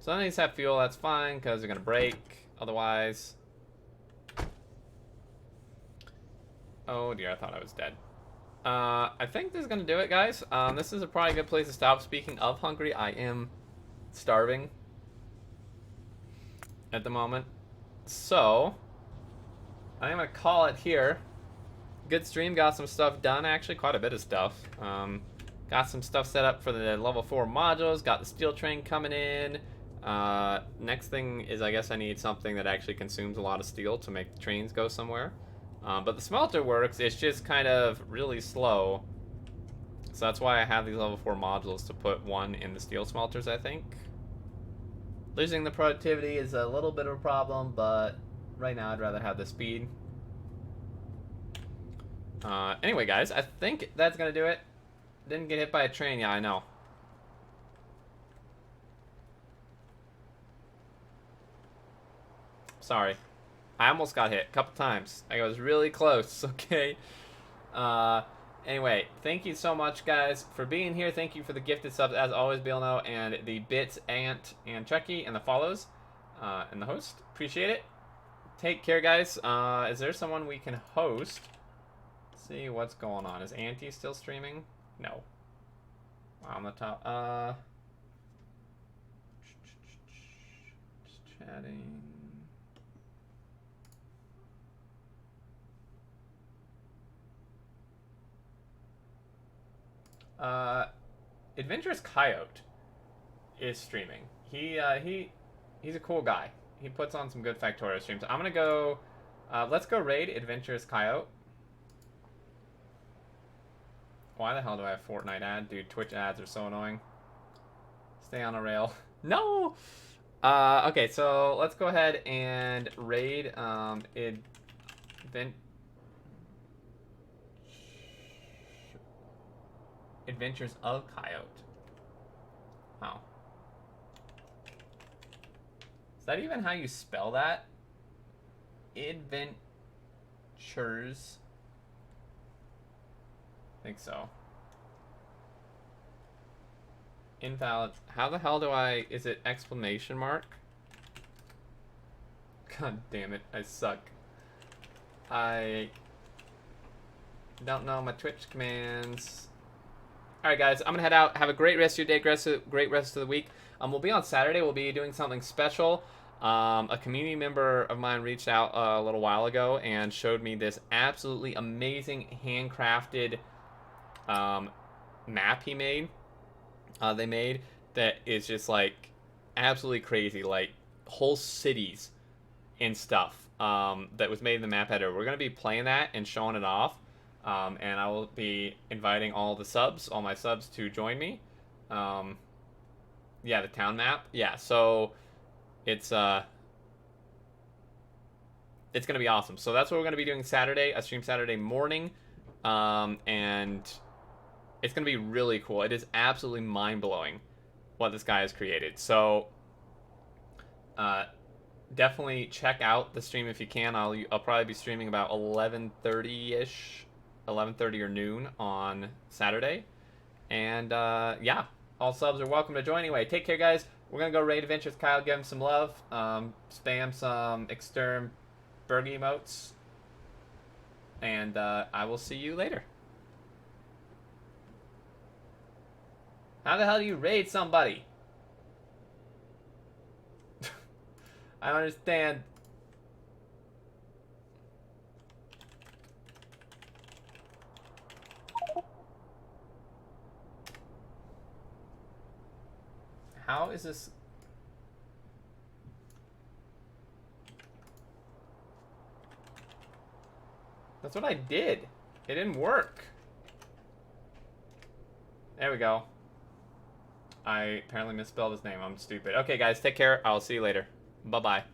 So none of these have fuel, that's fine, because they're going to break otherwise. Oh dear, I thought I was dead. I think this is going to do it, guys. This is probably a good place to stop. Speaking of hungry, I am starving at the moment. So, I'm going to call it here. Good stream, got some stuff done, actually, quite a bit of stuff. Got some stuff set up for the level 4 modules, got the steel train coming in. Next thing is, I guess I need something that actually consumes a lot of steel to make the trains go somewhere. But the smelter works, it's just kind of really slow. So that's why I have these level 4 modules to put one in the steel smelters, I think. Losing the productivity is a little bit of a problem, but right now I'd rather have the speed. Anyway, guys, I think that's going to do it. Didn't get hit by a train, yeah, I know. Sorry. I almost got hit a couple times. I was really close, okay? Anyway, thank you so much, guys, for being here. Thank you for the gifted subs, as always, Bilno, and the bits, Ant, and Chucky, and the follows, and the host. Appreciate it. Take care, guys. Is there someone we can host? Let's see what's going on. Is Auntie still streaming? No. On the top. Just chatting. Adventurous Coyote is streaming. He's a cool guy. He puts on some good Factorio streams. I'm gonna go. Let's go raid Adventurous Coyote. Why the hell do I have Fortnite ad? Dude, Twitch ads are so annoying. Stay on a rail. No! Okay, so let's go ahead and raid Adventures of Coyote. Wow. Is that even how you spell that? Adventures. I think so. Invalid. How the hell do I... Is it exclamation mark? God damn it. I suck. I don't know my Twitch commands. Alright, guys. I'm going to head out. Have a great rest of your day. Great rest of the week. We'll be on Saturday. We'll be doing something special. A community member of mine reached out a little while ago and showed me this absolutely amazing handcrafted map he made. They made that is just like absolutely crazy, like whole cities and stuff that was made in the map editor. We're going to be playing that and showing it off, and I will be inviting all my subs to join me. Yeah, the town map. Yeah, so it's going to be awesome. So that's what we're going to be doing Saturday. I stream Saturday morning, and it's going to be really cool. It is absolutely mind-blowing what this guy has created. So definitely check out the stream if you can. I'll probably be streaming about 11:30-ish, 11:30 or noon on Saturday. And yeah, all subs are welcome to join. Anyway, take care, guys. We're going to go raid Adventures Kyle, give him some love. Spam some Exterm Berg emotes. And I will see you later. How the hell do you raid somebody? I don't understand. How is this? That's what I did. It didn't work. There we go. I apparently misspelled his name. I'm stupid. Okay, guys, take care. I'll see you later. Bye-bye.